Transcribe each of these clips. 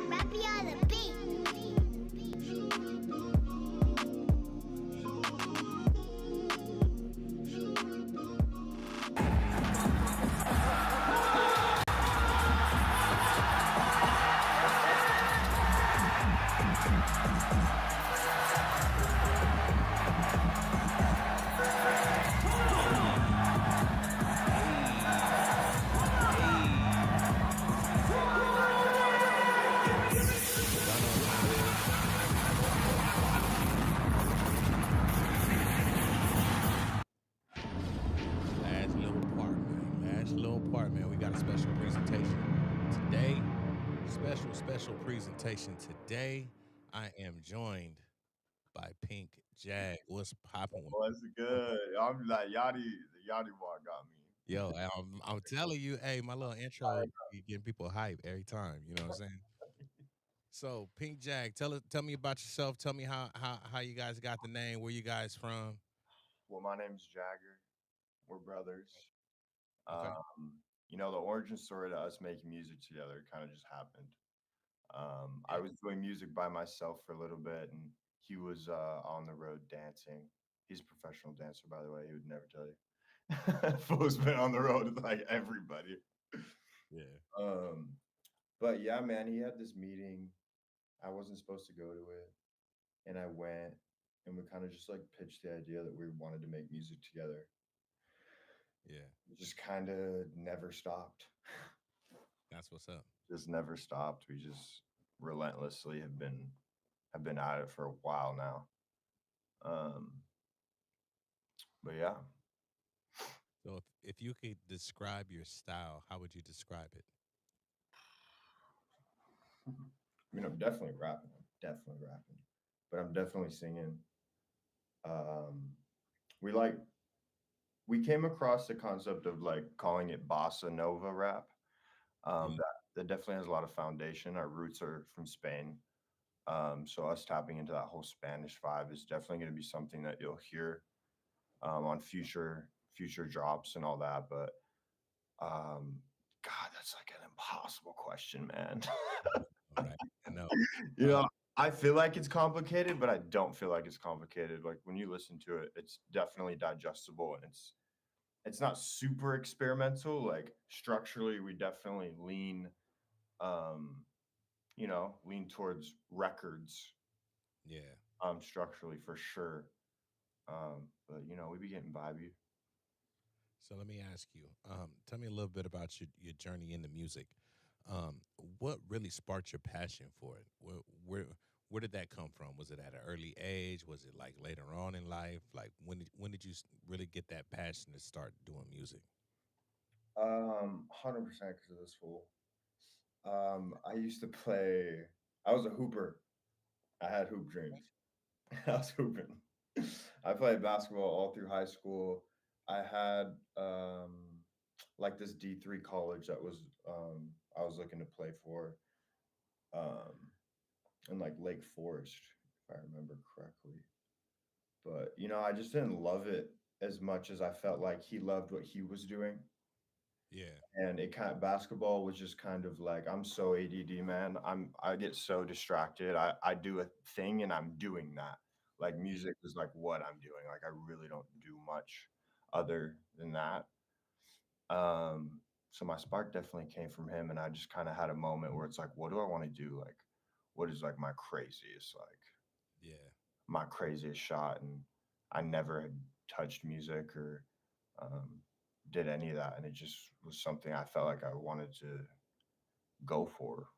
Rappy on the beat. Last little part, man. We got a special presentation today. Special presentation today. I am joined by Pink Jagg. What's popping with What's good? I'm like the Yachty walk got me. yo? I'm telling you, hey, my little intro be getting people hype every time. You know what I'm saying? So, Pink Jagg, tell me about yourself. Tell me how you guys got the name. Where you guys from? Well, my name's Jagger. We're brothers. Okay. The origin story to us making music together kind of just happened. I Yeah. was doing music by myself for a little bit, and he was on the road dancing. He's a professional dancer, by the way. He would never tell you. Fool's been on the road with like everybody. Yeah. Um, but yeah, man, he had this meeting. I wasn't supposed to go to it, and I went, and we kind of just like pitched the idea that we wanted to make music together. Yeah. It just kind of never stopped. That's what's up. Just never stopped. We just relentlessly have been at it for a while now. Um, but yeah, So, if you could describe your style, how would you describe it? I'm definitely rapping. I'm definitely rapping, but I'm definitely singing. Um, we like we came across the concept of like calling it bossa nova rap. Yeah. That definitely has a lot of foundation. Our roots are from Spain. So us tapping into that whole Spanish vibe is definitely going to be something that you'll hear on future drops and all that. But um, God, that's like an impossible question, man. All right. I know. you Uh, know, I feel like it's complicated, but I don't feel like it's complicated. Like when you listen to it, it's definitely digestible and it's not super experimental. Like structurally, we definitely um, lean towards records, yeah. structurally for sure. But we be getting vibey. So let me ask you, tell me a little bit about your journey into music. Um, what really sparked your passion for it? Where did that come from? Was it at an early age? Was it like later on in life? Like when did you really get that passion to start doing music? 100% because of this fool. I used to play. I was a hooper. I had hoop dreams. I was hooping. I played basketball all through high school. I had like this D3 college that was I was looking to play for um in like Lake Forest, if I remember correctly. But I just didn't love it as much as I felt like he loved what he was doing. Yeah. And it kind of basketball was just kind of like I'm so ADD, man. I get so distracted. I do a thing and I'm doing that. Like Yeah. music is like what I'm doing. Like I really don't do much other than that. So my spark definitely came from him, and I just kind of had a moment where it's like, what do I want to do? Like, what is like Yeah. my craziest shot? And I never had touched music or um, did any of that, and it just was something I felt like I wanted to go for.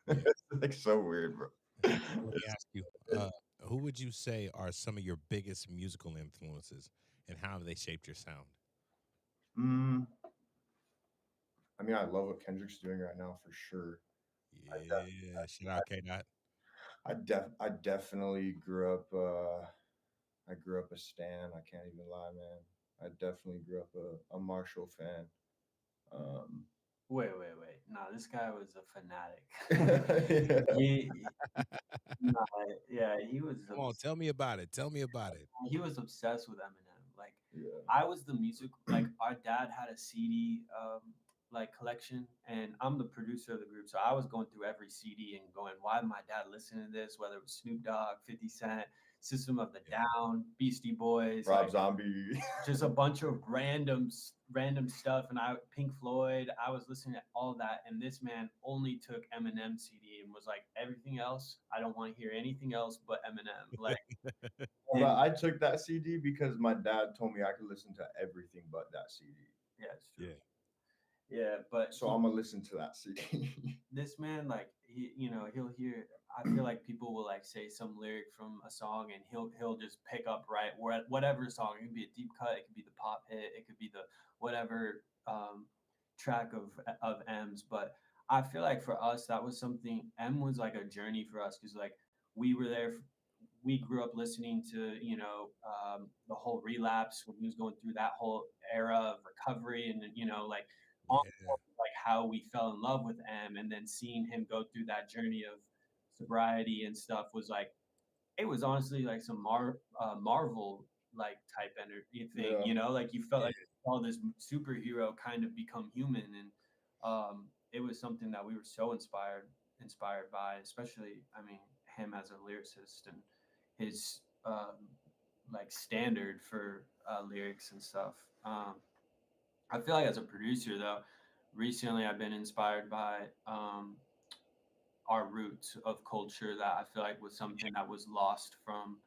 Yeah. It's like so weird, bro. So let me ask you, who would you say are some of your biggest musical influences, and how have they shaped your sound? Mm, I mean, I love what Kendrick's doing right now for sure. I Yeah. Shout out K Dot. I definitely grew up. I grew up a stan. I can't even lie, man. I definitely grew up a Marshall fan. Um, Wait. Nah, this guy was a fanatic. Yeah. he, nah, yeah, he was Come on, tell me about it. Tell me about it. obsessed with Eminem. Like Yeah. I was the music. Like our dad had a CD like collection, and I'm the producer of the group, so I was going through every CD and going, "Why did my dad listen to this?" Whether it was Snoop Dogg, 50 Cent, System of the Yeah, Down, Beastie Boys, Rob like Zombie. just a bunch of random stuff. And I Pink Floyd, I was listening to all that, and this man only took Eminem CD and was like, everything else, I don't want to hear anything else but Eminem. Like, But and I took that CD because my dad told me I could listen to everything but that CD. yeah, it's true. yeah, Yeah, but So I'm gonna listen to that CD. this man, like he'll hear. I feel like people will like say some lyric from a song, and he'll just pick up right where whatever song. It could be a deep cut, it could be the pop hit, it could be the whatever track of M's. But I feel like for us, that was something. M was like a journey for us because like we were there. We grew up listening to the whole relapse when he was going through that whole era of recovery, and like on yeah, like how we fell in love with M, and then seeing him go through that journey of sobriety and stuff was like it was honestly like some Marvel like type energy thing, Yeah. like you felt yeah. like all this superhero kind of become human, and it was something that we were so inspired by, especially I mean him as a lyricist and his like standard for lyrics and stuff. I feel like as a producer though, recently I've been inspired by our roots of culture that I feel like was something that was lost from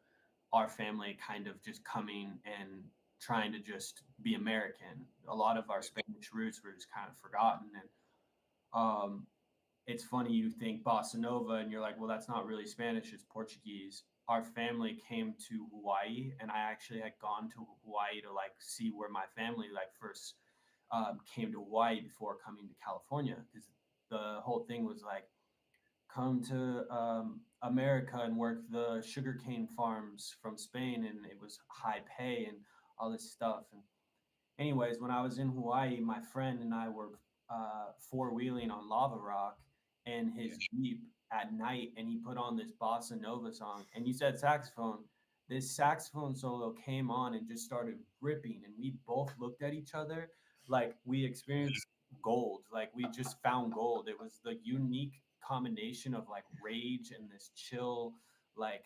our family kind of just coming and trying to just be American. A lot of our Spanish roots were just kind of forgotten. And it's funny you think bossa nova and you're like, well, that's not really Spanish, it's Portuguese. Our family came to Hawaii, and I actually had gone to Hawaii to like see where my family like first came to Hawaii before coming to California, because the whole thing was like come to America and work the sugarcane farms from Spain, and it was high pay and all this stuff. And anyways, when I was in Hawaii, my friend and I were four wheeling on Lava Rock and his Jeep at night, and he put on this bossa nova song. And you said saxophone. This saxophone solo came on and just started ripping, and we both looked at each other like we experienced gold. Like we just found gold. It was the unique combination of like rage and this chill, like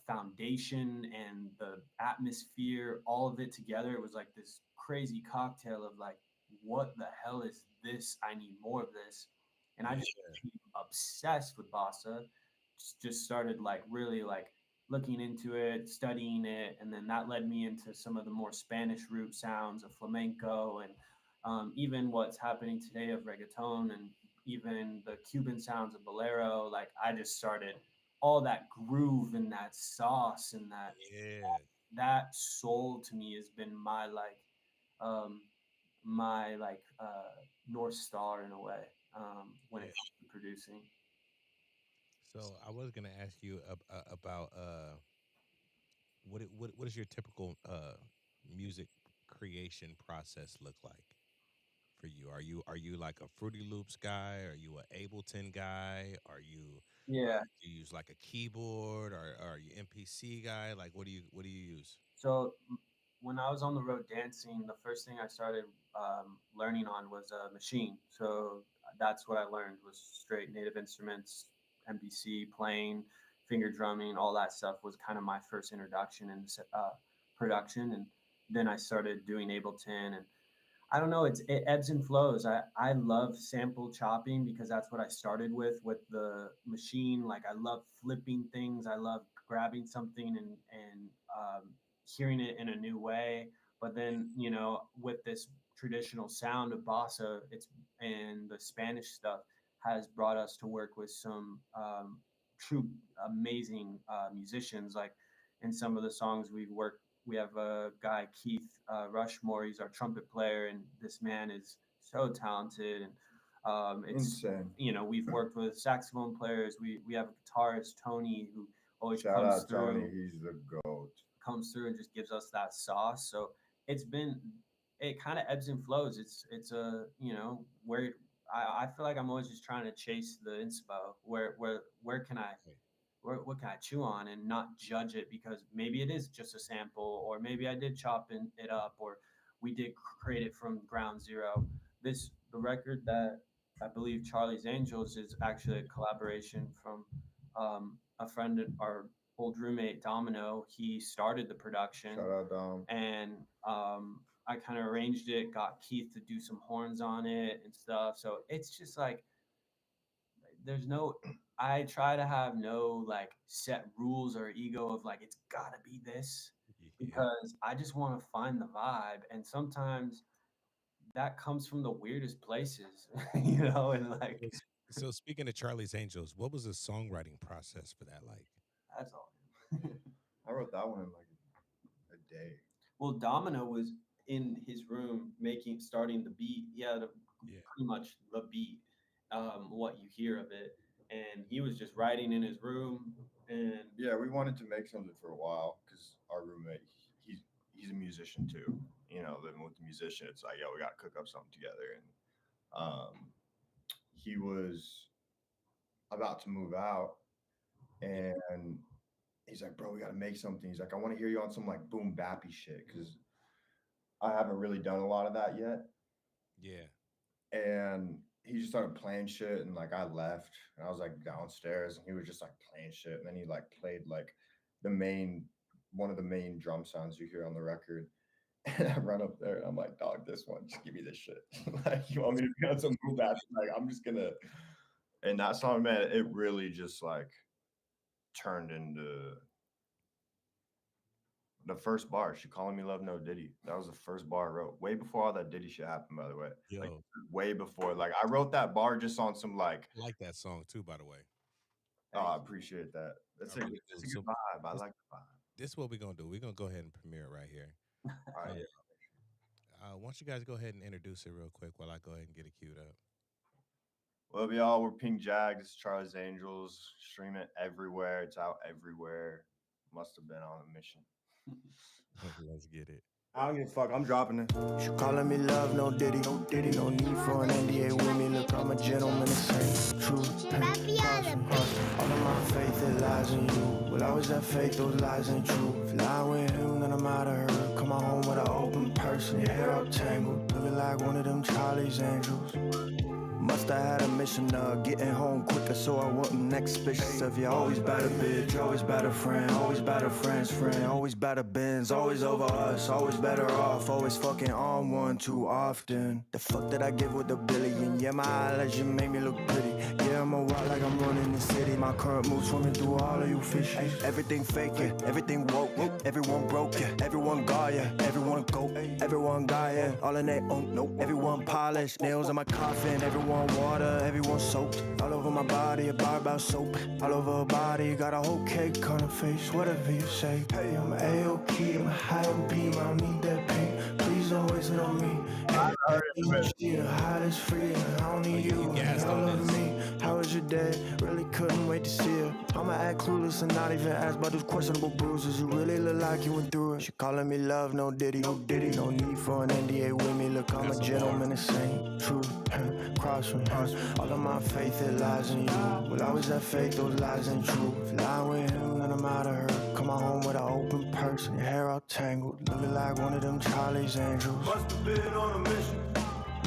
foundation and the atmosphere, all of it together. It was like this crazy cocktail of like, what the hell is this? I need more of this. And I Yeah. just became obsessed with Bossa. Just started like really like looking into it, studying it, and then that led me into some of the more Spanish root sounds of flamenco, and even what's happening today of reggaeton, and even the Cuban sounds of bolero. Like I just started all that groove and that sauce and Yeah, that soul to me has been um my north star in a way when it yeah. comes to producing. So I was gonna ask you about what does your typical music creation process look like for you? Are you like a Fruity Loops guy? Are you a Ableton guy? Are you Yeah. do you use like a keyboard, or are you MPC guy? Like what do you use? So when I was on the road dancing, the first thing I started learning on was a machine. So that's what I learned was straight native instruments, MPC, playing, finger drumming, all that stuff was kind of my first introduction in production. And then I started doing Ableton, and I don't know. It ebbs and flows. I love sample chopping because that's what I started with the machine. Like I love flipping things. I love grabbing something and hearing it in a new way. But then with this traditional sound of bossa, it's and the Spanish stuff has brought us to work with some true amazing musicians. Like in some of the songs we've worked, we have a guy Keith Rushmore. He's our trumpet player, and this man is so talented. And it's Insane. we've worked with saxophone players. We have a guitarist Tony who always Shout out Tony. He's the GOAT. comes through and just gives us that sauce. So it's been it kind of ebbs and flows. It's a, you know, where I feel like I'm always just trying to chase the inspo. Where can I, Right. what can I chew on and not judge it, because maybe it is just a sample, or maybe I did it up, or we did create it from ground zero. The record that I believe Charlie's Angels is actually a collaboration from a friend, our old roommate Domino. He started the production, Shout out Dom. and I kind of arranged it, got Keith to do some horns on it and stuff. So it's just like there's no, I try to have no like set rules or ego of like it's gotta be this, Yeah. because I just want to find the vibe, and sometimes that comes from the weirdest places, you know, and like So, so speaking of Charlie's Angels, what was the songwriting process for that like? that's all. I wrote that one in like a day. Well, Domino was in his room starting the beat. He had Yeah. pretty much the beat, what you hear of it, and he was just writing in his room. And Yeah, we wanted to make something for a while because our roommate, he's a musician too. You know, living with a musician, it's like, yeah, we got to cook up something together. And he was about to move out, and he's like, bro, we got to make something. He's like, I want to hear you on some like boom bappy shit because I haven't really done a lot of that yet. Yeah. And he just started playing shit, and like I left and I was like downstairs, and he was just like playing shit, and then he like played like one of the main drum sounds you hear on the record. And I run up there and I'm like, dog, this one, just give me this shit. Like, you want me to be on some move back? Like, I'm just gonna. And that song, man, it really just like turned into the first bar. She calling me love, no Diddy. That was the first bar I wrote. Way before all that Diddy shit happened, by the way. Yo, Like, way before. Like, I wrote that bar just on some like. I like that song too, by the way. Oh, I appreciate that. That's I a, really it's do. a So good vibe. I this, like the vibe. this is what we're gonna do. We're gonna go ahead and premiere it right here. All right, yeah. Why don't you guys go ahead and introduce it real quick while I go ahead and get it queued up. Love y'all. We're Pink Jagg. This is Charlie's Angels. Stream it everywhere. It's out everywhere. Must have been on a mission. Let's get it. I don't give a fuck. I'm dropping it. She calling me love, no Diddy, no Diddy, no need for an NDA with me. Look, I'm a gentleman, the same truth. Rappy on the beat. All of my faith, it lies in you. Will always have faith, those lies ain't true. If you lie with him, then I'm out of her. Come on home with an open person, your hair up tangled. Looking like one of them Charlie's Angels. Must have had a mission of getting home quicker, so I wasn't next suspicious of you. Always better bitch, always better friend, always better friend's friend, always better Benz, always over us, always better off, always fucking on one too often. The fuck did I give with a billion? Yeah, my eyelash make me look pretty. Yeah, I'm a wild like I'm running the city. My current move swimming through all of you fish. Everything fake, yeah, everything woke, yeah, everyone broke, yeah, everyone got yeah, everyone go, everyone got yeah, all in their own, nope, everyone polished, nails in my coffin, everyone water, everyone soaked. All over my body, a bar about soap. All over her body, got a whole cake on her face. Whatever you say. Hey, I'm A-OK, I'm high on beam. I don't need that pain. Please don't waste it on me. The hot is free, and I don't need you. gassed Y'all on love this. me. How was your day? Really couldn't wait to see her. I'ma act clueless and not even ask about those questionable bruises. You really look like you went through it. She calling me love, no Diddy, no Diddy. No need for an NDA with me. Look, I'm That's a a gentleman, the same truth. Cross from all of my faith, it lies in you. Will always have faith, those lies ain't true. If you lie with him, then I'm out of her. Come on home with an open person, your hair all tangled. Looking like one of them Charlie's Angels. Must have been on a mission.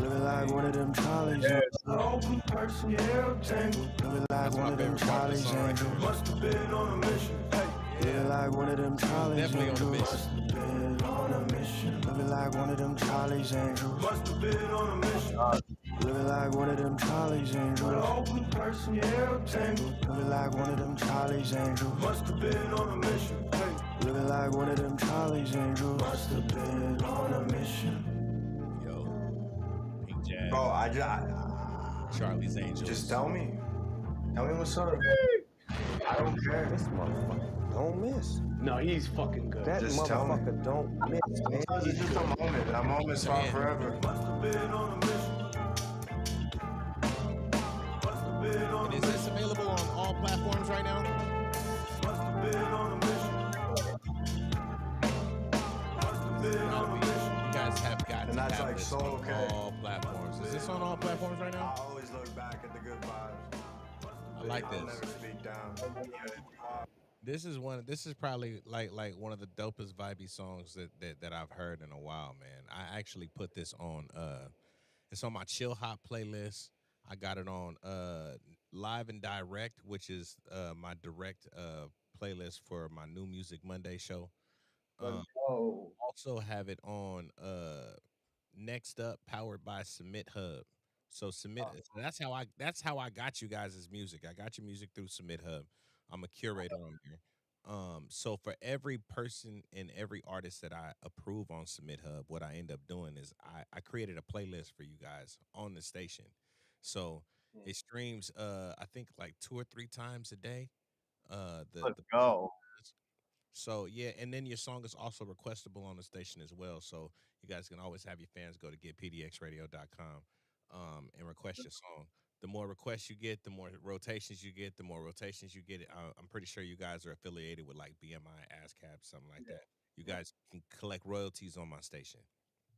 Looking like one of them Charlie's Angels. Open person, your hair all tangled. Looking like That's my one of them favorite part of the Charlie's song right Angels. there. Must have been on a mission. Hey. Looking like one of them Charlie's Definitely on a Angels. mission. Been on a mission. Looking like one of them Charlie's Angels. Must have been on a mission. Looking like one of them Charlie's Angels. Open person, your hair all tangled. Looking like one of them Charlie's Angels. Must have been on a mission. Hey. Looking like one of them Charlie's Angels. Must have been on a mission. Yo, Pink Jagg, Bro, I just Charlie's Angels. just tell me. Tell me what's up. I don't care. This motherfucker don't miss. No, he's fucking good. That Just tell me. motherfucker don't miss, man. Sometimes it's just a moment. That moment's fought forever. Must have been on a mission. Must have been on And a is mission. this available on all platforms right now? Must have been on a mission. Must have been on a mission. You guys guys have got And to that's have like this so on okay. all platforms. Is this on all platforms right I now? always look back at the good vibes. I like I'll this. never speak down. This is probably like one of the dopest vibey songs that I've heard in a while, man. I actually put this on it's on my chill hop playlist. I got it on live and direct, which is my direct playlist for my new music Monday show. Let's Um, go. also have it on next up powered by Submit Hub. So that's how I got you guys' music. I got your music through Submit Hub. I'm a curator on there. So for every person and every artist that I approve on Submit Hub, what I end up doing is I created a playlist for you guys on the station. So it streams I think like 2 or 3 times a day. Let's The go. so yeah, and then your song is also requestable on the station as well. So you guys can always have your fans go to getpdxradio.com and request your song. The more requests you get, the more rotations you get. The more rotations you get, I'm pretty sure you guys are affiliated with like BMI, ASCAP, something like that. You guys can collect royalties on my station.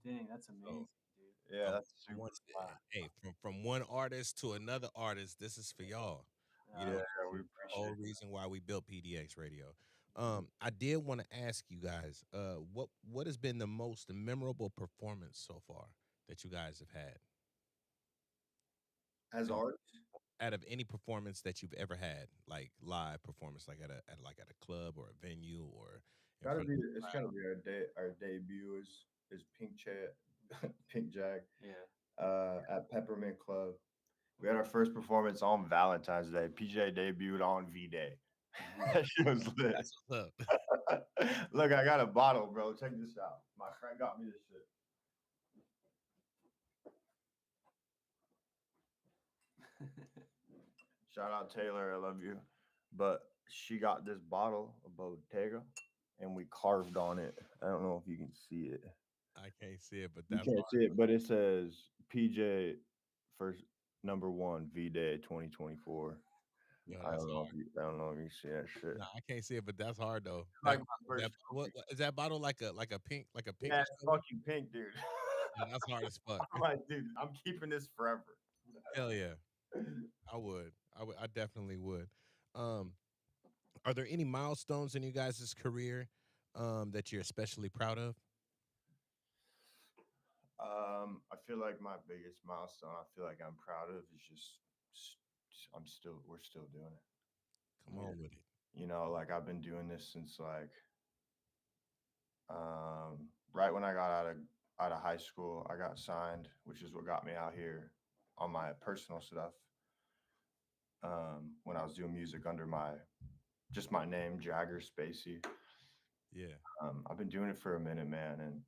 Dang, that's So amazing, dude. Yeah, from that's super one, fly. hey, from one artist to another artist, this is for y'all. You know, Yeah, this we is the appreciate whole it. reason why we built PDX Radio. I did want to ask you guys, what has been the most memorable performance so far that you guys have had As Um, art, out of any performance that you've ever had, like live performance, like at a club or a venue or in gotta front be of it's gotta be our debut is Pink Chat Pink Jagg Yeah. at Peppermint Club. We had our first performance on Valentine's Day. PJ debuted on V Day. That shit was lit. That's what's up. Look, I got a bottle, bro. Check this out. My friend got me this shit. Shout out Taylor, I love you. But she got this bottle of Bottega, and we carved on it. I don't know if you can see it. I can't see it, but You that's can't hard. see it, but it says PJ first number one V Day 2024. Yeah, I that's don't know hard. if you I don't know if you see that shit. No, I can't see it, but that's hard though. Like my first What is that bottle like a pink yeah, pinkish it's color? fucking pink, dude. Yeah, that's hard as fuck. I'm like, dude, I'm keeping this forever. Hell yeah, I would. I definitely would. Um, are there any milestones in you guys' career that you're especially proud of? I feel like my biggest milestone I feel like I'm proud of is we're still doing it. Come on with it. You know, like I've been doing this since like right when I got out of high school, I got signed, which is what got me out here on my personal stuff. When I was doing music under my name, Jagger Spacey. Yeah, I've been doing it for a minute, man, and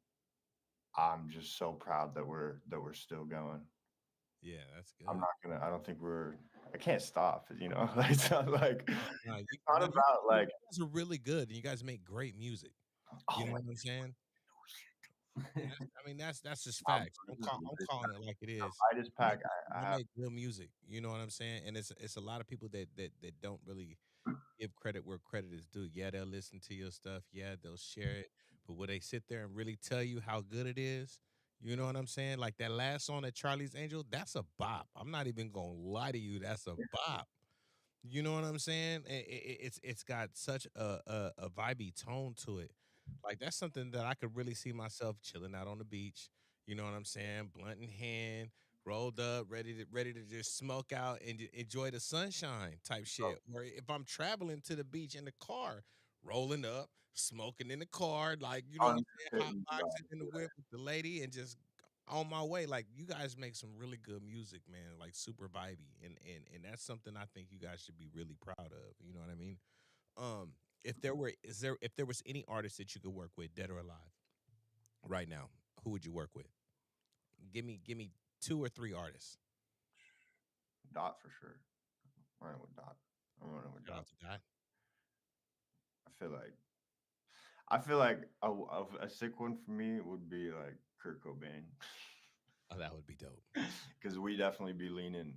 I'm just so proud that we're still going. yeah, that's good. I don't think I can't stop, you know. It's not like No, it's not about like you guys are really good, and you guys make great music. oh You know my what I'm saying? I mean, that's just God, facts. this is the I'm biggest calling it like it is. lightest You make, pack I you have. make real music. You know what I'm saying? And it's a lot of people that don't really give credit where credit is due. Yeah, they'll listen to your stuff. Yeah, they'll share it. But will they sit there and really tell you how good it is? You know what I'm saying? Like that last song at Charlie's Angel, that's a bop. I'm not even gonna lie to you. That's a bop. You know what I'm saying? It's got such a vibey tone to it. Like that's something that I could really see myself chilling out on the beach. You know what I'm saying? Blunt in hand, rolled up, ready to just smoke out and enjoy the sunshine type shit. Or if I'm traveling to the beach in the car, rolling up, smoking in the car, like you know what I'm saying, hot Unfitting, bro. boxing in the whip with the lady and just on my way. Like you guys make some really good music, man. Like super vibey, and that's something I think you guys should be really proud of. You know what I mean? Um, if there was any artist that you could work with, dead or alive, right now, who would you work with? Give me 2 or 3 artists. Dot for sure. I'm running with Dot. I'm running with Shout Dot. out to Dot. I feel like a sick one for me would be like Kurt Cobain. Oh, that would be dope. Because we definitely be leaning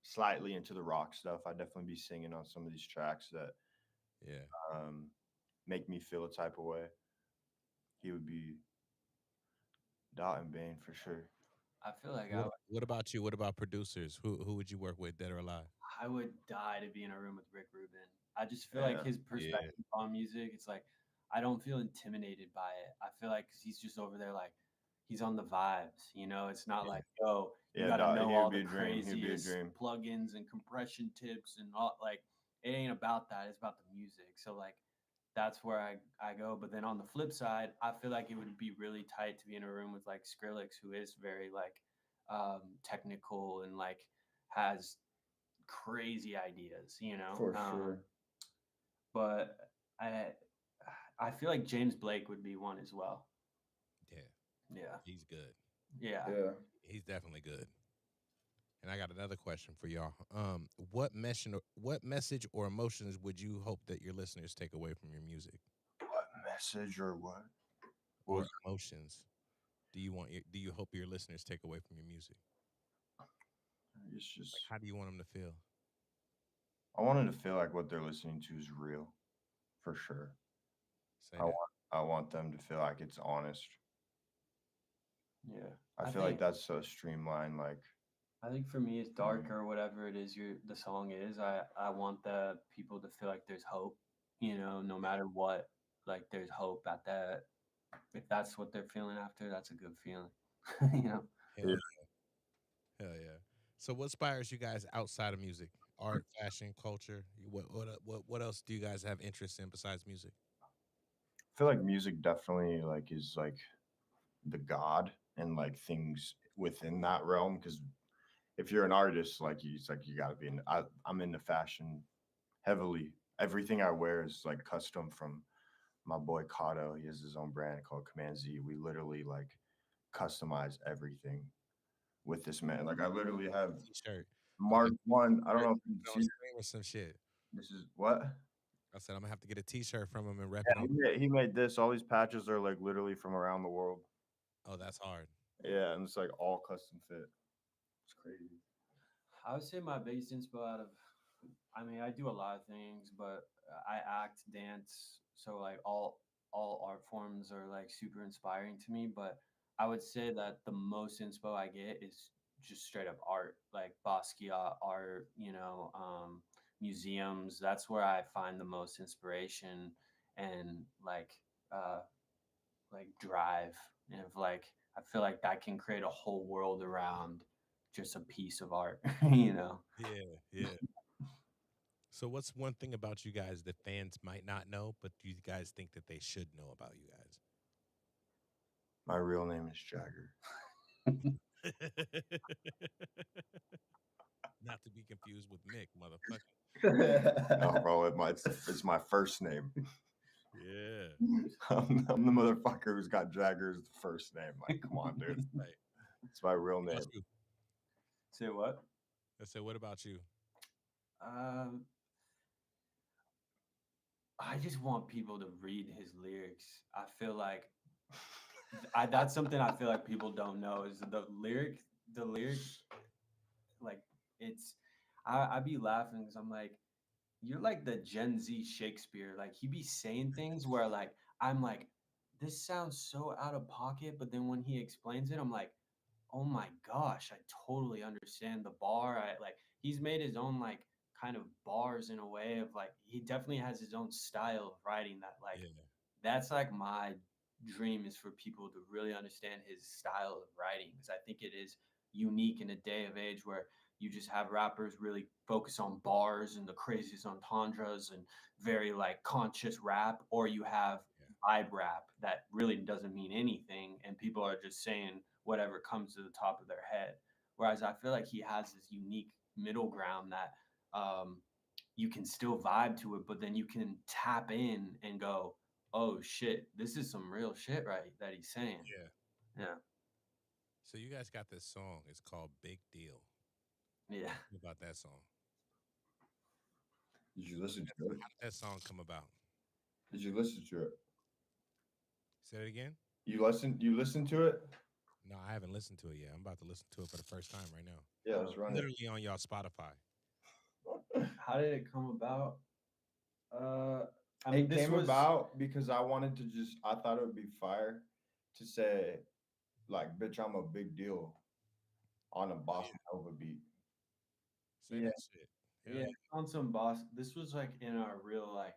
slightly into the rock stuff. I definitely be singing on some of these tracks that Yeah, make me feel a type of way. He would be Dot and Bane for sure. I feel like What about you? What about producers? Who would you work with, dead or alive? I would die to be in a room with Rick Rubin. I just feel like Yeah. his perspective on music, it's like I don't feel intimidated by it. I feel like he's just over there like he's on the vibes, you know? It's not like, yo, you Yeah, gotta dog, know he'd all be the a dream. He'd be a craziest dream. plugins and compression tips and all like it ain't about that. It's about the music. So like that's where I go. But then on the flip side, I feel like it would be really tight to be in a room with like Skrillex, who is very like technical and like has crazy ideas, you know. For sure. But I I feel like James Blake would be one as well. Yeah, Yeah. he's good. Yeah. Yeah. He's definitely good. And I got another question for y'all. What message or emotions would you hope that your listeners take away from your music What message or what? or emotions? Do you hope your listeners take away from your music? It's just Like, how do you want them to feel? I wanted to feel like what they're listening to is real, for sure. Say I that. want I want them to feel like it's honest. Yeah. I feel like that's so streamlined. Like, I think for me it's dark or whatever it is the song is. I want the people to feel like there's hope, you know, no matter what. Like there's hope at that. If that's what they're feeling after, that's a good feeling. You know. Hell yeah. Hell yeah. So what inspires you guys outside of music? Art, fashion, culture? What else do you guys have interest in besides music? I feel like music definitely like is like the god and like things within that realm. Because if you're an artist, like it's like you gotta be in. I'm into fashion heavily. Everything I wear is like custom from my boy Kato. He has his own brand called Command Z. We literally like customize everything with this man. Like I literally have T-shirt. Mark One. I don't know if you No, see. stream or some shit. This is what. I said I'm gonna have to get a T-shirt from him and rep it Yeah, on. he made this. All these patches are like literally from around the world. Oh, that's hard. Yeah, and it's like all custom fit. It's crazy. I would say my biggest inspo out of, I mean, I do a lot of things, but I act, dance, so like all art forms are like super inspiring to me. But I would say that the most inspo I get is just straight up art, like Basquiat art, you know, museums. That's where I find the most inspiration and uh, like drive, and of like I feel like that can create a whole world around just a piece of art, you know. Yeah, yeah. So what's one thing about you guys that fans might not know, but you guys think that they should know about you My real name is Jagger. guys? Not to be confused with Mick, motherfucker. No, bro, it's my first name. Yeah. I'm the motherfucker who's got Jagger as the first name. Like, come on, dude. Right. It's my real What name. about you? Say what? I said, what about you? Um, I just want people to read his lyrics. I feel like that's something I feel like people don't know is the lyric, like it's, I be laughing because I'm like, you're like the Gen Z Shakespeare. Like he be saying things where like, I'm like, this sounds so out of pocket. But then when he explains it, I'm like, oh my gosh, I totally understand the bar. I like, he's made his own like kind of bars in a way of like, he definitely has his own style of writing that like, Yeah. that's like my dream is for people to really understand his style of writing because I think it is unique in a day of age where you just have rappers really focus on bars and the craziest entendres and very like conscious rap, or you have vibe rap that really doesn't mean anything and people are just saying whatever comes to the top of their head. Whereas I feel like he has this unique middle ground that you can still vibe to it, but then you can tap in and go, oh shit, this is some real shit right that he's saying. Yeah. Yeah. So you guys got this song. It's called Big Deal. Yeah. What about that song? Did you listen to it? How did that song come about? Did you listen to it? Say it again? You listened to it? No, I haven't listened to it yet. I'm about to listen to it for the first time right now. Yeah, let's run it. Literally on y'all Spotify. How did it come about? I mean, It this came was about because I wanted to I thought it would be fire to say like "Bitch, I'm a Big Deal" on a Oh, bossa yeah. nova beat. Say Yeah, that shit. Hell yeah. yeah. On some boss. This was like in our real like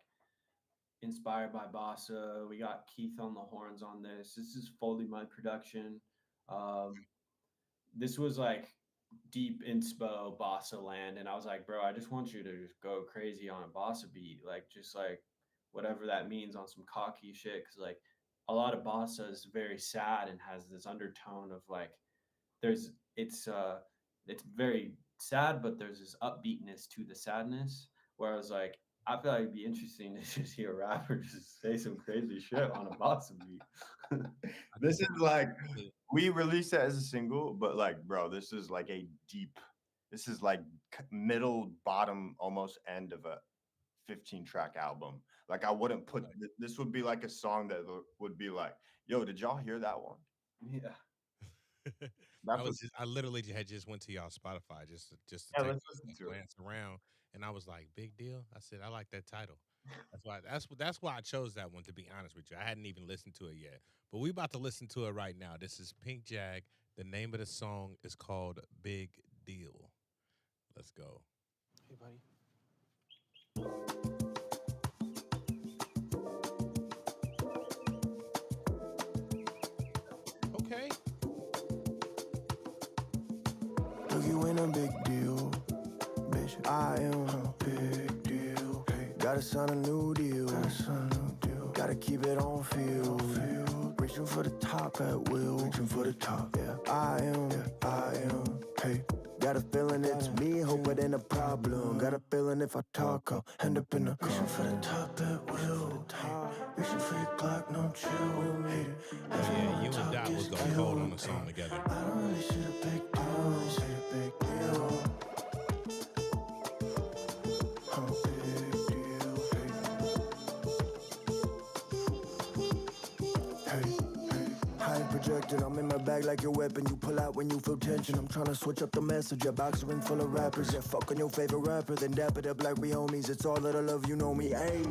inspired by bossa. We got Keith on the horns on this. This is fully my production. Um, this was like deep inspo bossa land, and I was like, bro, I just want you to just go crazy on a bossa beat, like just like whatever that means on some cocky shit, because like a lot of bossa is very sad and has this undertone of like there's it's very sad, but there's this upbeatness to the sadness. Whereas like I feel like it'd be interesting to just hear a rapper just say some crazy shit on a bossa beat. I This just is want like to. we released it as a single, but like, bro, this is like a deep. This is like middle, bottom, almost end of a 15-track album. Like I wouldn't put this would be like a song that would be like, "Yo, did y'all hear that one?" Yeah. I That's what. was just I literally had just went to y'all Spotify just to Yeah, take let's listen a to it. glance around, and I was like, "Big deal." I said, "I like that title." That's why I chose that one. To be honest with you, I hadn't even listened to it yet, but we about to listen to it right now. This is Pink Jag. The name of the song is called "Big Deal." Let's go. Hey, buddy. Okay. Look, you ain't a big deal, bitch. I am a big deal. Hey, gotta sign a new deal. Gotta keep it on field. Reaching for the top at will. Reaching for the top. Yeah, I am. Hey, got a feeling it's me. Hope it ain't a problem. Got a feeling if I talk, I'll end up in a. Reaching for the top at will. Reaching for your Glock, no chill. Hey, Oh yeah, you and Dot was going cold on the song together. I don't really see the big deal. See the big deal. I'm a big deal. Hey, high projected. I'm in my bag like your weapon. You pull out when you feel tension. I'm trying to switch up the message. A box ring full of rappers. Yeah, fuck on your favorite rapper, then dap it up like we homies. It's all that I love, you know me. Hey.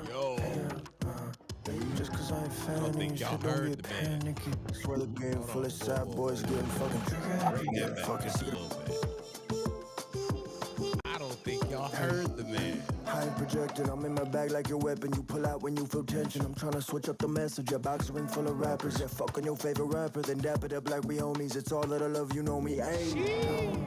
Yo, Just cause I ain't I don't fanning, think y'all shit don't heard get the man. panicky. Swear the game Hold full on, of whoa, sad whoa, boys whoa. getting fucking trigger happy. Bring Yeah, that back fucking just a secret. little bit. I don't think y'all heard the man. High projected, I'm in my bag like your weapon. You pull out when you feel tension. I'm trying to switch up the message. A box ring full of rappers. Yeah, fuck on your favorite rapper, then dap it up like we homies. It's all that I love, you know me. Hey.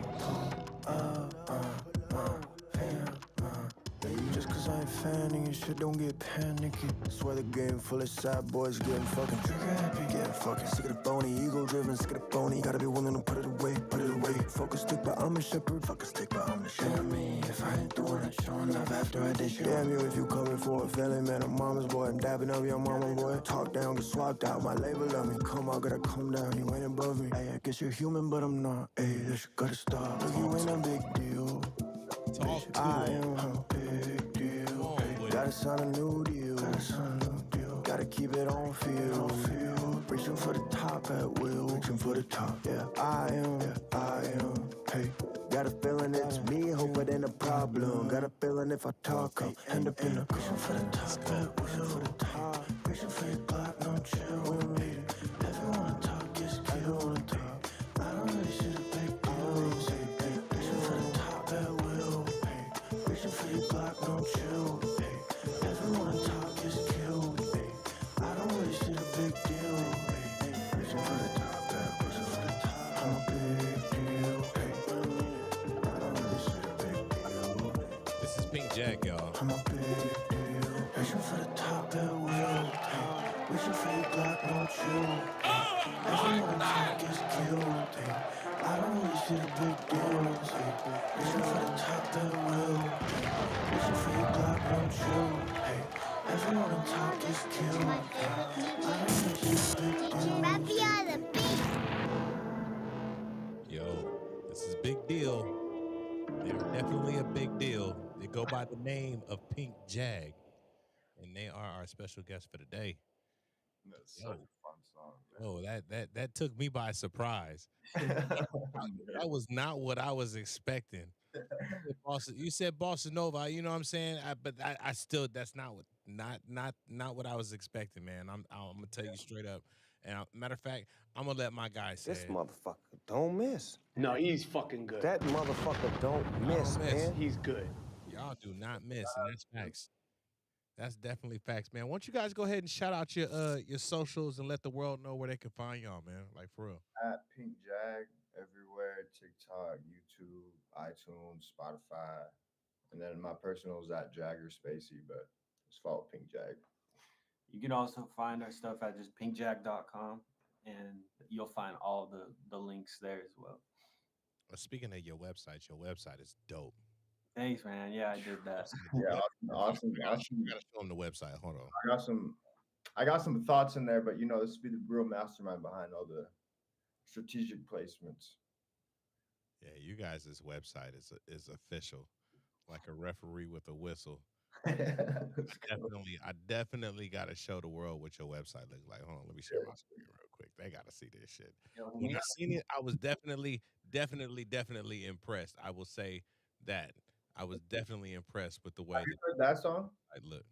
Just cause I ain't fanning and shit don't get panicky. Swear the game full of sad boys getting fucking trigger happy. Getting fucking sick of the phony, ego driven, sick of the phony. Gotta be willing to put it away, put it away. Focus stick, but I'm a shepherd. Fuck a stick, but I'm the shepherd. Me, if I ain't doing it, showing love after I did shit. Damn you if you coming for a family man, I'm mama's boy. I'm dabbing up your mama boy. Talk down, get swapped out. My label love me. Come on, gotta come down. You ain't above me. Hey, I guess you're human, but I'm not. Hey, that shit gotta stop. Look, you ain't a big deal. Talk to I him. am a big deal. Come on with Gotta it. sign a new deal. Gotta keep it on field. Reaching for the top at will. Reaching for the top. Yeah, I am. Hey, got a feeling it's me. Hope it ain't a problem. Got a feeling if I talk, I'll end up in a. Reaching for the top at will. Reaching for your Glock, no chill. Everyone talk is kill. I don't really see the big deal. Reaching for the top at will. Reaching for your Glock, no chill. Everyone talk is killed. I don't really see the big deal. Reaching for the top, reaching for the top. I'm a big deal. I don't really see the big deal. This is Pink Jag, y'all. I'm a big deal. Reaching for the top at will. Reaching for your Glock, no chill. Everyone talk is killed. I don't really see the big deal. Reaching for the top at will. Reaching for your Glock, no chill. Everyone talk is killed. I don't really see the big deal. Rappy on the beat. Yo, this is Big Deal. They're definitely a big deal. They go by the name of Pink Jag, and they are our special guest for the day. That's Yo, such a fun song. oh, that took me by surprise. That was not what I was expecting. You said Bossa Nova, you know what I'm saying? But I still, that's not what not what I was expecting, man. I'm gonna tell you straight up. And matter of fact, I'm gonna let my guy say This it. motherfucker don't miss. No, he's fucking good. That motherfucker don't Y'all miss, don't miss. man. He's good. Y'all do not miss, and that's facts. That's definitely facts, man. Why don't you guys go ahead and shout out your socials and let the world know where they can find y'all, man? Like for real. At Pink Jag everywhere: TikTok, YouTube, iTunes, Spotify, and then my personal is at Jagger Spacey, but just follow Pink Jag. You can also find our stuff at just pinkjack.com, and you'll find all the links there as well. Speaking of your website is dope. Thanks, man. Yeah, I did that. Yeah, awesome, awesome. You gotta show them the website. Hold on. I got some thoughts in there, but this be the real mastermind behind all the strategic placements. Yeah, you guys' website is official, like a referee with a whistle. I definitely got to show the world what your website looks like. Hold on, let me share my screen real quick. They got to see this shit. Yo, When I seen it, I was definitely impressed. I will say that I was definitely impressed with the way Have you heard that song? I look.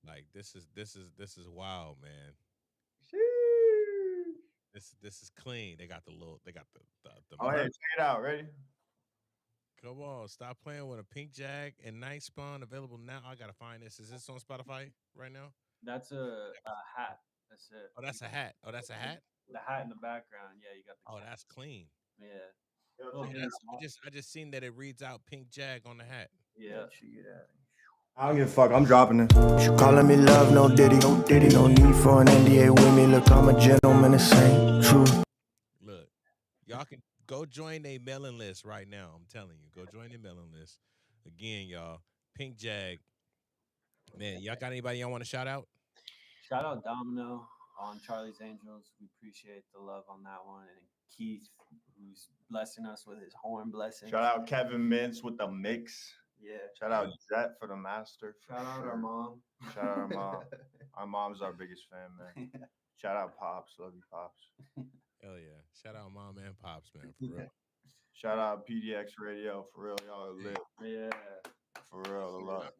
Like this is wild, man. Sheesh. This is clean. They got the Oh, hey, merch. check it out. Ready? Come on, stop playing with a pink jag and night spawn available now. I gotta find this. Is this on Spotify right now? That's a hat. That's it. Oh, that's a hat. Oh, that's a hat. The hat in the background. Yeah, you got the Oh, cap. that's clean. Yeah. Yo, Little check Yeah, it bit out. I just seen that it reads out pink jag on the hat. Yeah. I don't give a fuck. I'm dropping it. She calling me love, no diddy, no need for an NDA with me. Look, I'm a gentleman, the same truth. Look, y'all can go join a mailing list right now. I'm telling you, go join the mailing list. Again, y'all, pink jag. Man, y'all got anybody y'all want to shout out? Shout out Domino on Charlie's Angels. We appreciate the love on that one. And Keith, who's blessing us with his horn blessing. Shout out Kevin Mintz with the mix. Yeah. Shout out Jet for the master. for Shout out sure. our mom. Shout out our mom. Our mom's our biggest fan, man. Shout out Pops. Love you, Pops. Hell yeah! Shout out mom and pops, man, for real. Shout out PDX Radio. For real, y'all are lit. Yeah. For real, a lot.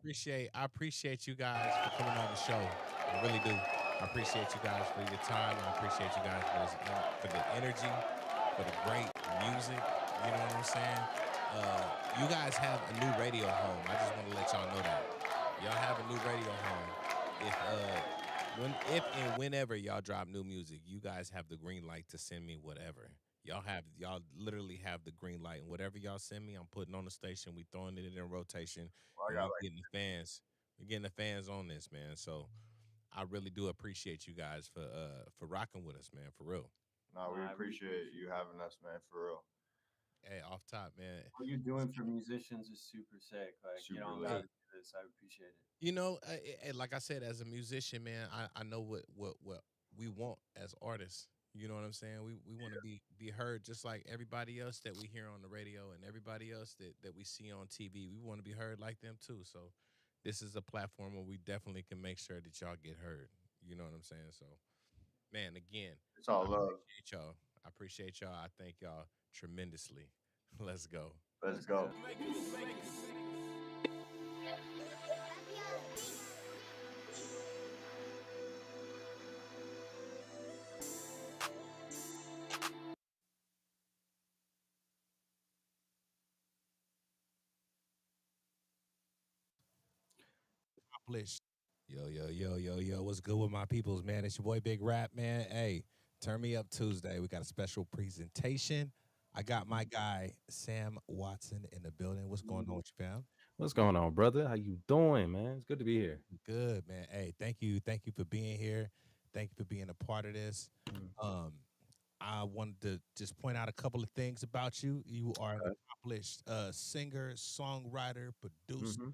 I appreciate you guys for coming on the show. I really do. I appreciate you guys for your time. I appreciate you guys for the energy, for the great music. You know what I'm saying? You guys have a new radio home. I just want to let y'all know that. Y'all have a new radio home. If and whenever y'all drop new music, you guys have the green light to send me whatever. Y'all literally have the green light, and whatever y'all send me, I'm putting on the station. We throwing it in rotation. Well, I And got we're getting the fans. We're getting the fans on this, man. So I really do appreciate you guys for rocking with us, man. For real. No, we I appreciate you having us, man. For real. Hey, off top, man. What you're doing for musicians is super sick. Like, you Super don't lit. gotta do this. I appreciate it. You know, like I said, as a musician, man, I know what we want as artists. You know what I'm saying? We want to be heard just like everybody else that we hear on the radio and everybody else that we see on TV. We want to be heard like them too. So this is a platform where we definitely can make sure that y'all get heard. You know what I'm saying? So, man, again, It's all love. appreciate y'all. I appreciate y'all. I thank y'all tremendously. Let's go. Let's go. Accomplished. Yo. What's good with my peoples, man? It's your boy Big Rap, man. Hey, turn me up Tuesday. We got a special presentation. I got my guy Sam Watson in the building. What's going on with you, fam? What's going on, brother? How you doing, man? It's good to be here. Good, man. Hey, thank you for being here. Thank you for being a part of this. Um, I wanted to just point out a couple of things about you. You are an accomplished singer, songwriter, producer. Mhm.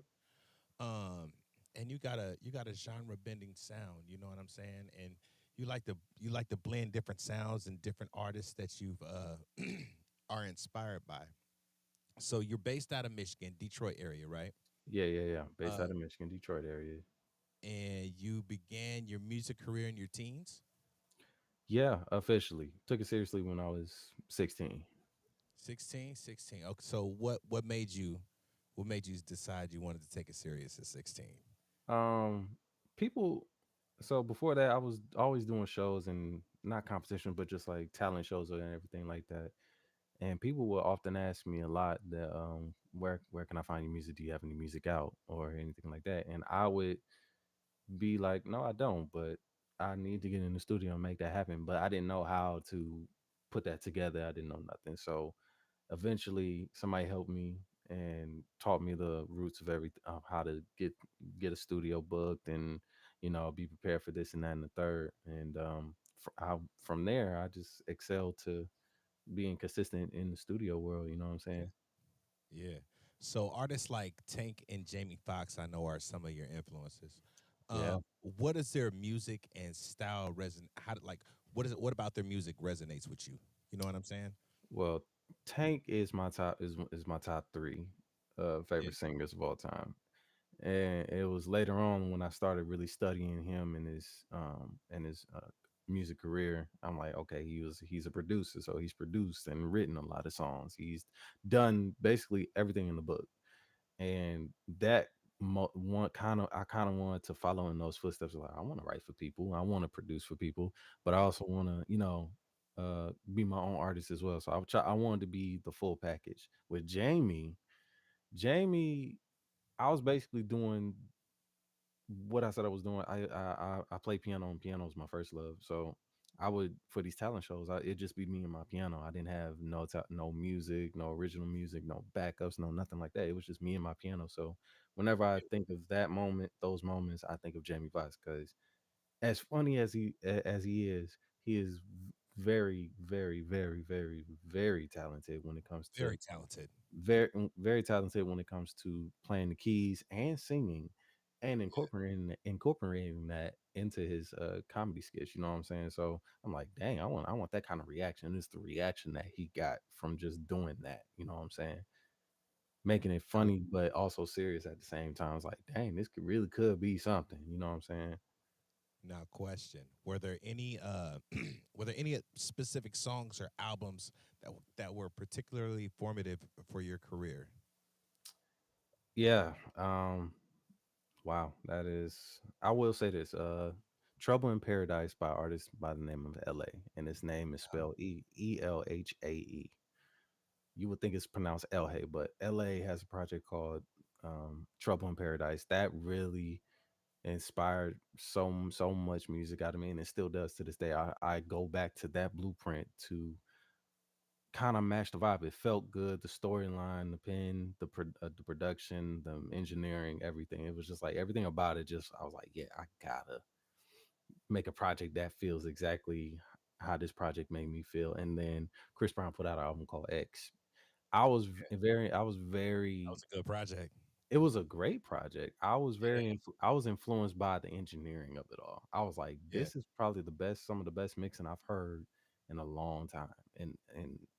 Um, and you got a genre bending sound. You know what I'm saying? And you like to blend different sounds and different artists that you've are inspired by. So you're based out of Michigan, Detroit area, right? Yeah. Based Uh, out of Michigan, Detroit area. and you began your music career in your teens. Yeah, officially. Took it seriously when I was 16. 16. Okay, so what made you decide you wanted to take it serious at 16? Um, people. So before that, I was always doing shows and not competition, but just like talent shows and everything like that. And people will often ask me a lot that where can I find your music? Do you have any music out or anything like that? And I would be like, no, I don't, but I need to get in the studio and make that happen. But I didn't know how to put that together. I didn't know nothing. So eventually somebody helped me and taught me the roots of every how to get a studio booked and be prepared for this and that and the third. And from there I just excelled to being consistent in the studio world. You know what I'm Yeah. saying? Yeah. So artists like Tank and Jamie Foxx, I know, are some of your influences. Yeah. What is their music and style resonate? How like what is it? What about their music resonates with you? You know what I'm saying? Well, Tank is my top three Yeah. favorite singers of all time. And it was later on when I started really studying him and his music career. I'm like, okay, he's a producer, so he's produced and written a lot of songs. He's done basically everything in the book, and that one kind of I kind of wanted to follow in those footsteps. Like, I want to write for people, I want to produce for people, but I also want to be my own artist as well. So I wanted to be the full package. With Jamie, I was basically doing what I said I was doing. I play piano, and piano is my first love. So I would, for these talent shows, it'd just be me and my piano. I didn't have no music, no original music, no backups, no nothing like that. It was just me and my piano. So whenever I think of that moment, those moments, I think of Jamie Foxx because as funny as he is very, very, very, very, very talented when it comes to Very talented. very talented when it comes to playing the keys and singing and incorporating that into his comedy skits. You know what I'm saying? So I'm like, dang, I want that kind of reaction. It's the reaction that he got from just doing that. You know what I'm saying? Making it Now, funny but also serious at the same time. It's like, dang, this could be something. You know what I'm saying? now, question: were there any were there any specific songs or albums that were particularly formative for your career? Yeah. Wow, that is. I will say this. Trouble in Paradise by artist by the name of LA, and his name is spelled Elhae. You would think it's pronounced Elhae, but LA has a project called Trouble in Paradise that really inspired so much music out of me, and it still does to this day. I go back to that blueprint to kind of match the vibe. It felt good. The storyline, the pen, the production, the engineering, everything. It was just like everything about it. Just I was like, yeah, I gotta make a project that feels exactly how this project made me feel. And then Chris Brown put out an album called X. I was That very was a good project. it was a great project. Yeah. I was influenced by the engineering of it all. I was like, Yeah. this is probably some of the best mixing I've heard in a long time. And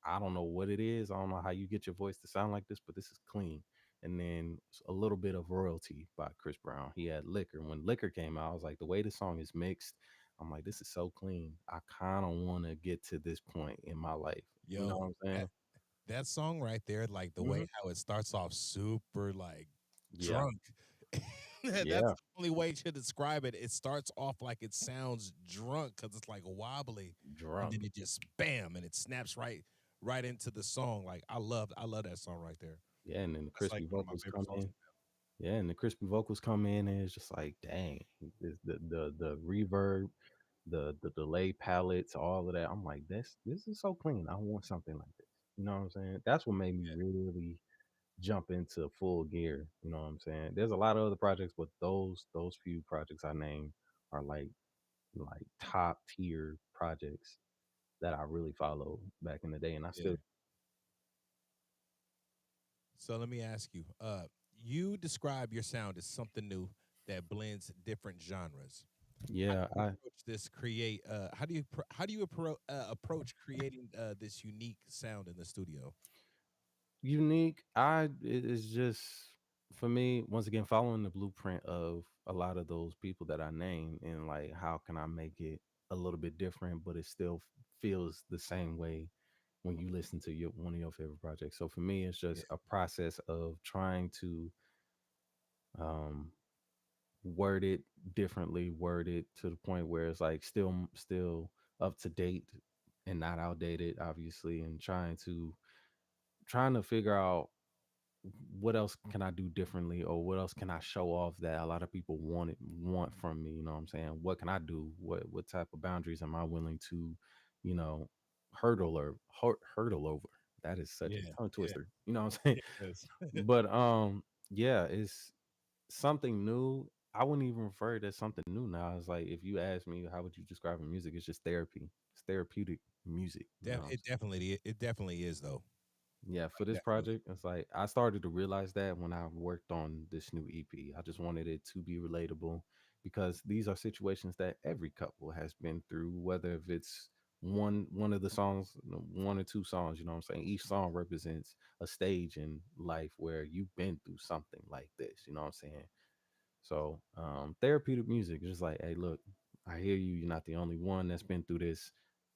I don't know what it is. I don't know how you get your voice to sound like this, but this is clean. And then a little bit of royalty by Chris Brown. He had Liquor. When Liquor came out, I was like, the way the song is mixed, I'm like, this is so clean. I kind of want to get to this point in my life. You know Yo, what I'm that saying? that song right there, like the way Hmm. how it starts off super like Yeah. drunk. That's Yeah. the only way to describe it. It starts off like it sounds drunk because it's like wobbly, and Drunk. then it just bam and it snaps right into the song. Like I love that song right there. Yeah. And then the That's like crispy one of my vocals favorite come songs. in. Yeah, and the crispy vocals come in, and it's just like, dang, the reverb, the delay palettes, all of that. I'm like, this is so clean. I want something like this. You know what I'm saying? That's what made me really jump into full gear. You know what I'm saying? There's a lot of other projects, but those few projects I named are like top tier projects that I really followed back in the day, and I Yeah. Yeah. still. So let me ask you. You describe your sound as something new that blends different genres. How do Yeah, you approach this? Create. How do you approach creating this unique sound in the studio? unique. It is just for me once again following the blueprint of a lot of those people that I named, and like how can I make it a little bit different, but it still feels the same way when you listen to your one of your favorite projects. So for me, it's Yeah. just a process of trying to um word it differently, word it to the point where it's like still up to date and not outdated, obviously, and trying to figure out what else can I do differently, or what else can I show off that a lot of people want from me. You know what I'm saying? What can I do? What type of boundaries am I willing to, you know, hurdle over? That is such Yeah, a tongue yeah, twister. You know what I'm saying? it is. But yeah, it's something new. I wouldn't even refer it as something new now. It's like if you ask me how would you describe music, it's just therapy. It's therapeutic music. You know what I'm saying? It definitely is though. Yeah, for this Definitely. project, it's like I started to realize that when I worked on this new EP. I just wanted it to be relatable because these are situations that every couple has been through, whether if it's one of the songs, one or two songs, you know what I'm saying? Each song represents a stage in life where you've been through something like this, you know what I'm saying? So therapeutic music is just like, hey, look, I hear you. You're not the only one that's been through this.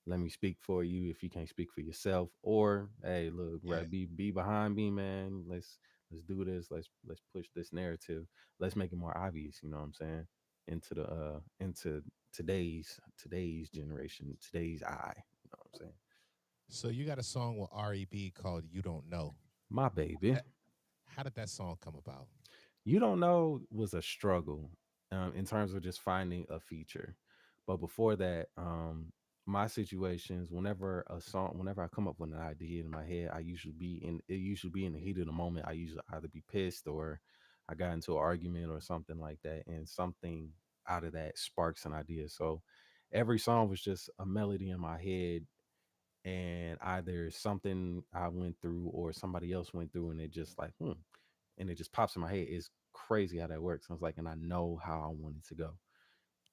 Let me speak for you if you can't speak for yourself. Or hey, look, Yeah. right, be behind me, man. Let's do this. Let's push this narrative. Let's make it more obvious. You know what I'm saying? Into today's generation, today's eye. You know what I'm saying? So you got a song with REB called "You Don't Know." My baby. That- How did that song come about? You don't know was a struggle in terms of just finding a feature. But before that, my situations, whenever I come up with an idea in my head, it usually be in the heat of the moment. I usually either be pissed or I got into an argument or something like that. And something out of that sparks an idea. So every song was just a melody in my head, and either something I went through or somebody else went through, and it just like, and it just pops in my head. It's crazy how that works. I was like, and I know how I want it to go.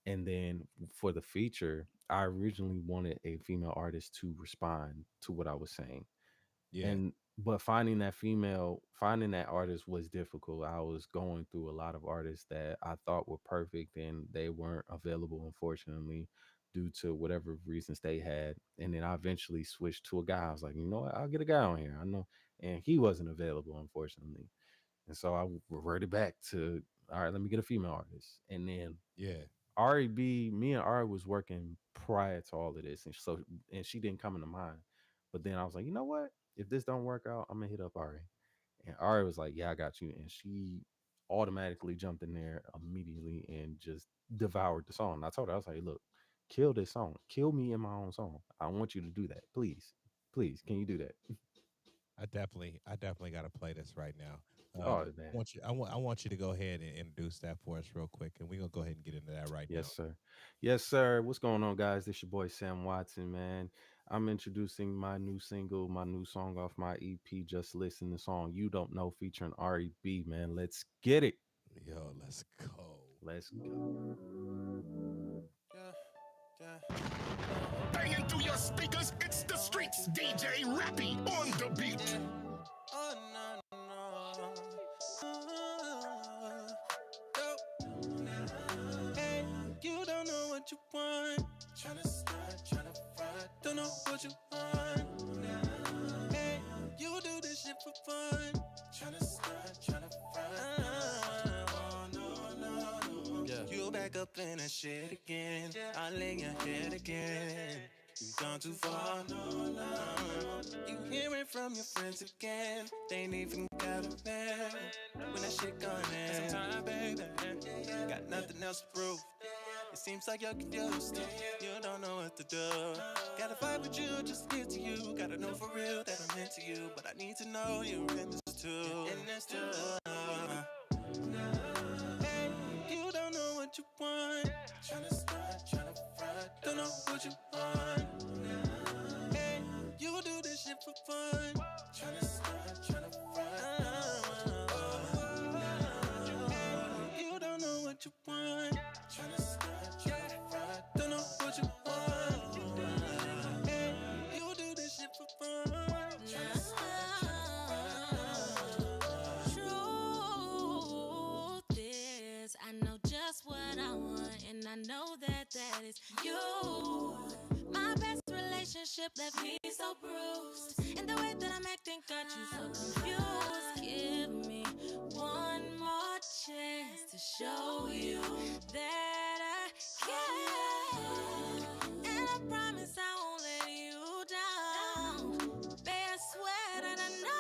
And then for the feature, I originally wanted a female artist to respond to what I was saying. Yeah. And but finding that artist was difficult. I was going through a lot of artists that I thought were perfect and they weren't available, unfortunately, due to whatever reasons they had. And then I eventually switched to a guy. I was like, you know what, I'll get a guy on here. I know. And he wasn't available, unfortunately. And so I reverted back to, all right, let me get a female artist. And then Yeah. Me and Ari was working prior to all of this. And she didn't come into mind. But then I was like, you know what? If this don't work out, I'm gonna hit up Ari. And Ari was like, yeah, I got you. And she automatically jumped in there immediately and just devoured the song. And I told her, I was like, look, kill this song. Kill me in my own song. I want you to do that. Please. Please, can you do that? I definitely got to play this right now. Oh man. I want you to go ahead and introduce that for us real quick, and we're gonna go ahead and get into that right now. Yes, sir. Yes, sir. What's going on, guys? This your boy Sam Watson, man. I'm introducing my new single, my new song off my EP. Just listen, the song "You Don't Know" featuring REB, man. Let's get it. Yo, let's go. Let's go. Banging through your speakers, it's the streets. DJ Rappy on the beat. Oh, no, no. Hey, you don't know what you want. Tryna start, tryna front. Don't know what you want. Hey, you do this shit for fun. Tryna start, tryna front. Oh, no, no. Yeah. You back up in that shit again. I lay your head again. You gone too far, no, no. You hear it from your friends again. They ain't even got a man. When that shit gone in, sometime, baby, got nothing else to prove. It seems like you're confused. You don't know what to do. Gotta fight with you, just near to you. Gotta know for real that I'm into you. But I need to know you're in this too. In this too. Hey, you don't know what you want. Tryna start, tryna front. Don't know what you want. Hey, you do this shit for fun. Tryna start, tryna front. Hey, you don't know what you want. Tryna start, tryna front. Don't know what you want. Hey, you do this shit for fun. Tryna start, Truth is, I know just what I want, and I know that is you. My best relationship left me so bruised, and the way that I'm acting got you so confused. Give me one more chance to show you that I care. And I promise I won't let you down. Babe, I swear that I know.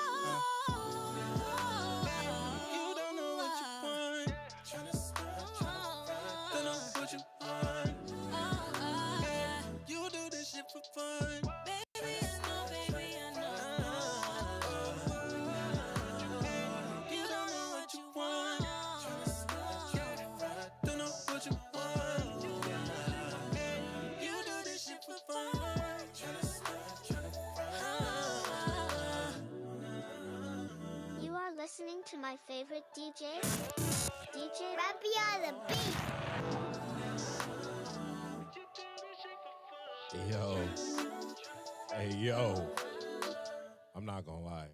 You don't know what you want. Tryna start, don't know what you want. You do this shit for fun. Baby, I know, baby, I know. You don't know what you want. Don't know what you want. You do this shit for fun. You are listening to my favorite DJ, DJ Rappy on the beat. Yo. Hey, yo. I'm not gonna lie.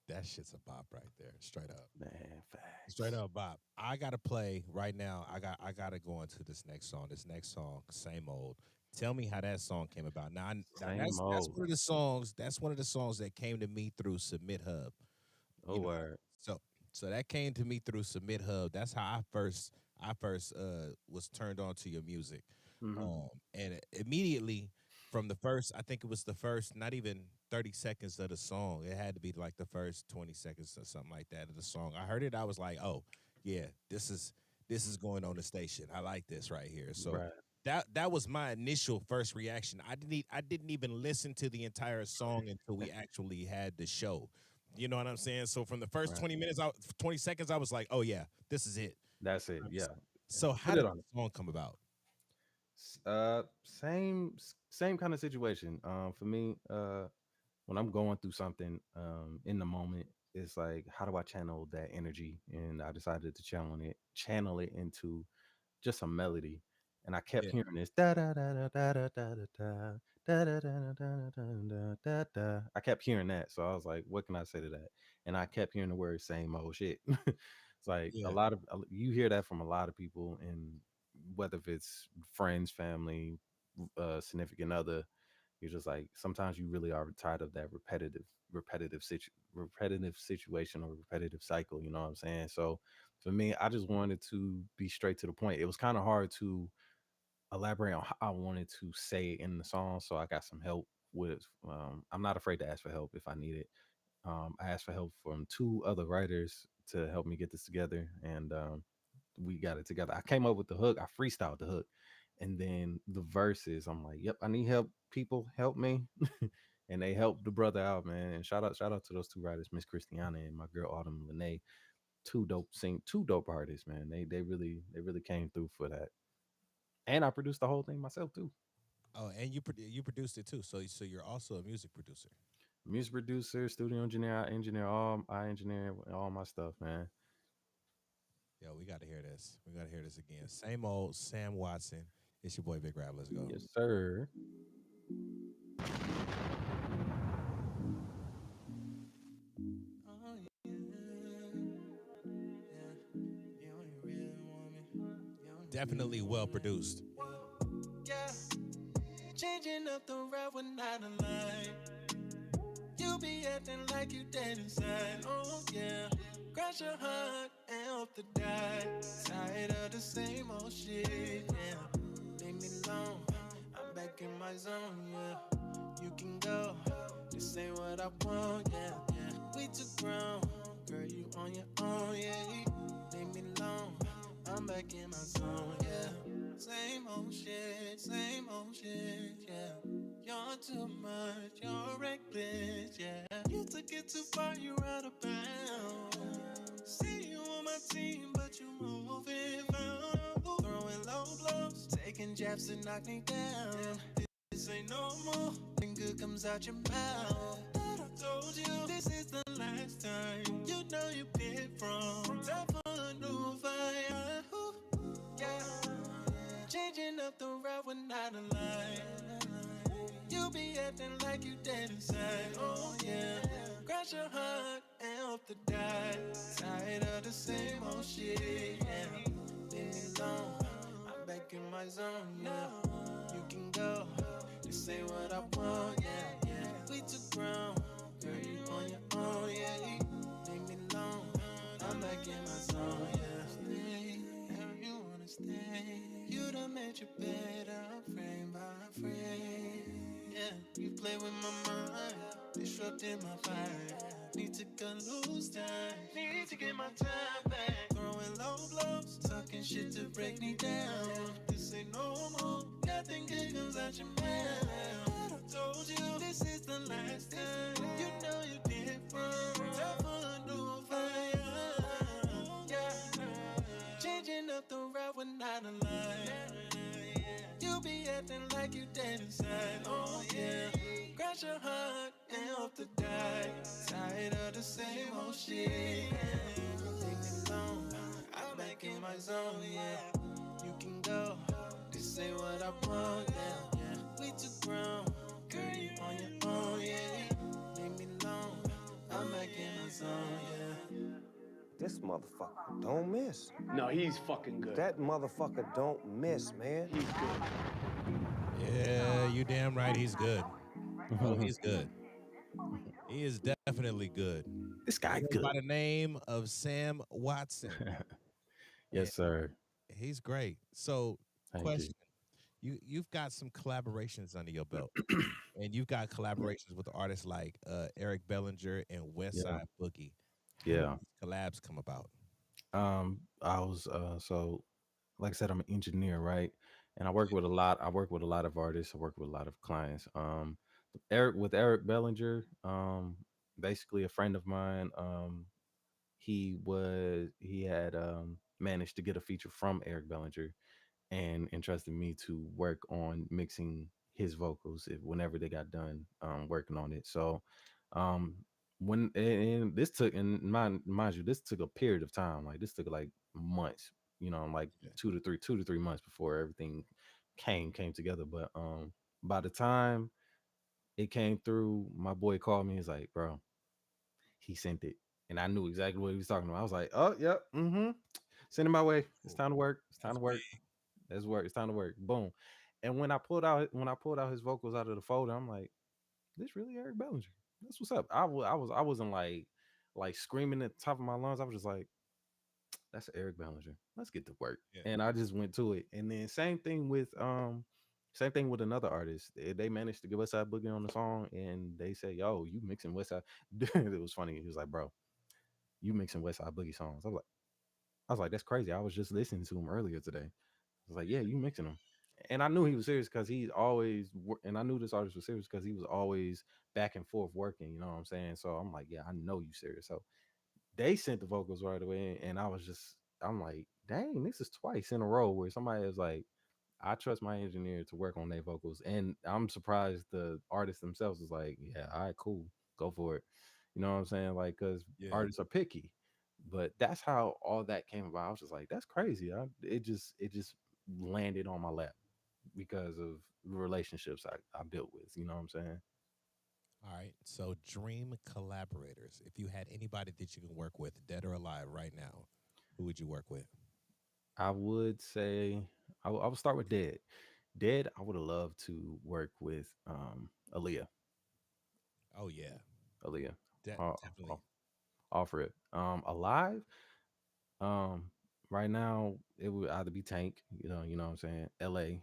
That shit's a bop right there. Straight up. Man, facts. Straight up bop. I gotta play right now. I gotta go into this next song. This next song, Same Old. Tell me how that song came about. Now, that's one of the songs. That's one of the songs that came to me through Submit Hub. Oh, word. So that came to me through Submit Hub. That's how I first was turned on to your music. And immediately from the first, I think it was the first, not even 30 seconds of the song. It had to be like the first 20 seconds or something like that of the song. I heard it. I was like, oh yeah, this is going on the station. I like this right here. So that was my initial first reaction. I didn't even listen to the entire song until we actually had the show. You know what I'm saying? So from the first 20 seconds, I was like, oh yeah, this is it. That's it. Yeah. So how did the song come about? Same kind of situation. For me, when I'm going through something in the moment, it's like, how do I channel that energy? And I decided to channel it into just a melody. And I kept hearing this da da da da da da da da da da da da da da. I kept hearing that, so I was like, "What can I say to that?" And I kept hearing the word "same old shit." It's like a lot of you hear that from a lot of people, and whether if it's friends, family, significant other, you're just like, sometimes you really are tired of that repetitive situation or repetitive cycle. You know what I'm saying? So for me, I just wanted to be straight to the point. It was kind of hard to elaborate on how I wanted to say it in the song, so I got some help with. I'm not afraid to ask for help if I need it. I asked for help from 2 other writers to help me get this together, and we got it together. I came up with the hook. I freestyled the hook, and then the verses, I'm like, yep, I need help. People help me. And they helped the brother out, man. And shout out to those 2 writers, Miss Christiana and my girl Autumn Lene. 2 dope artists, man. They really came through for that. And I produced the whole thing myself too. Oh, and you produced it too. So you're also a music producer. Music producer, studio engineer, I engineer all my stuff, man. Yo, we got to hear this. We got to hear this again. Same old Sam Watson. It's your boy Big Rap. Let's go. Yes, sir. Definitely well produced. Yeah, changing up the route when not aligned. You be acting like you dead inside. Oh yeah, crash your heart and hope to die. Tired of the same old shit. Yeah, leave me alone. I'm back in my zone. Yeah, you can go. This ain't what I want. Yeah, yeah. We too grown, girl. You on your own. Yeah, leave me alone. I'm back in my zone, yeah. Same old shit, yeah. You're too much, you're reckless, yeah. You took it too far, you're out of bounds. See you on my team, but you moving foul. Throwing low blows, taking jabs to knock me down. This ain't normal, nothing good comes out your mouth. I told you, this is the last time. You know you picked from. Time for a new fire. Yeah, changing up the route when not aligned. You be acting like you dead inside. Oh yeah, crash your heart and hope to die. Tired of the same old shit. Yeah, leave me alone. I'm back in my zone. Yeah, you can go. This ain't what I want. Yeah, yeah. We too grown, girl. You on your own. Yeah, leave me alone. I'm back in my zone. Yeah. You play with my mind, disrupting my vibe. Need to cut loose time, need to get my time back. Throwing low blows, talking shit to break me down. This ain't normal, nothing good comes out your mouth. I told you this is the last time. You know you did wrong. Time for a new fire. Yeah. Changing up the route when not alive. You be acting like you dead inside. Oh yeah. Crash your heart and hope to die. Tired of the same old shit. Leave me alone. I'm back in my zone. Yeah. You can go. This ain't what I want. Yeah. Yeah. We too grown. Girl, you on your own. Yeah. Leave me alone. I'm back in my zone. Yeah. This motherfucker don't miss. No, he's fucking good. That motherfucker don't miss, man. He's good. Yeah, you damn right he's good. Oh, he's good. He is definitely good. This guy He goes good. by the name of Sam Watson. Yes, sir. He's great. So, Thank question: you've got some collaborations under your belt, and you've got collaborations with artists like Eric Bellinger and West Yeah. Side Boogie. How Yeah. did these collabs come about? I was so like I said, I'm an engineer, right? And I work with a lot. I work with a lot of artists. I work with a lot of clients. Eric Bellinger, basically a friend of mine. He had managed to get a feature from Eric Bellinger and entrusted me to work on mixing his vocals whenever they got done working on it. So um when and this took and mind you, this took a period of time. Like this took like months, like Yeah. 2 to 3 months before everything came together. But by the time it came through, my boy called me. He's like, bro, he sent it. And I knew exactly what he was talking about. I was like, oh, yep, send it my way. It's time to work. It's time That's to work. Let's work. It's time to work. Boom. And when I pulled out his vocals out of the folder, I'm like, this really Eric Bellinger. That's what's up. I wasn't like screaming at the top of my lungs. I was just like, that's Eric Bellinger. Let's get to work. Yeah. And I just went to it. And then same thing with another artist. They managed to get West Side Boogie on the song, and they say, "Yo, you mixing West Side?" It was funny. He was like, "Bro, you mixing West Side Boogie songs?" I was like, "That's crazy." I was just listening to him earlier today. I was like, "Yeah, you mixing them." And I knew he was serious because and I knew this artist was serious because he was always back and forth working. You know what I'm saying? So I'm like, "Yeah, I know you serious." So they sent the vocals right away, and I'm like, "Dang, this is twice in a row where somebody is like." I trust my engineer to work on their vocals, and I'm surprised the artists themselves is like, yeah, all right, cool, go for it. You know what I'm saying? Like, because Yeah. artists are picky, but that's how all that came about. I was just like, that's crazy. It just landed on my lap because of the relationships I built with. You know what I'm saying? All right. So, dream collaborators. If you had anybody that you can work with, dead or alive, right now, who would you work with? I would say I would start with Dead. Dead, I would have loved to work with Aaliyah. Oh yeah, Aaliyah. I'll, definitely. I'll offer it. Alive. Um, right now it would either be Tank, you know what I'm saying, LA,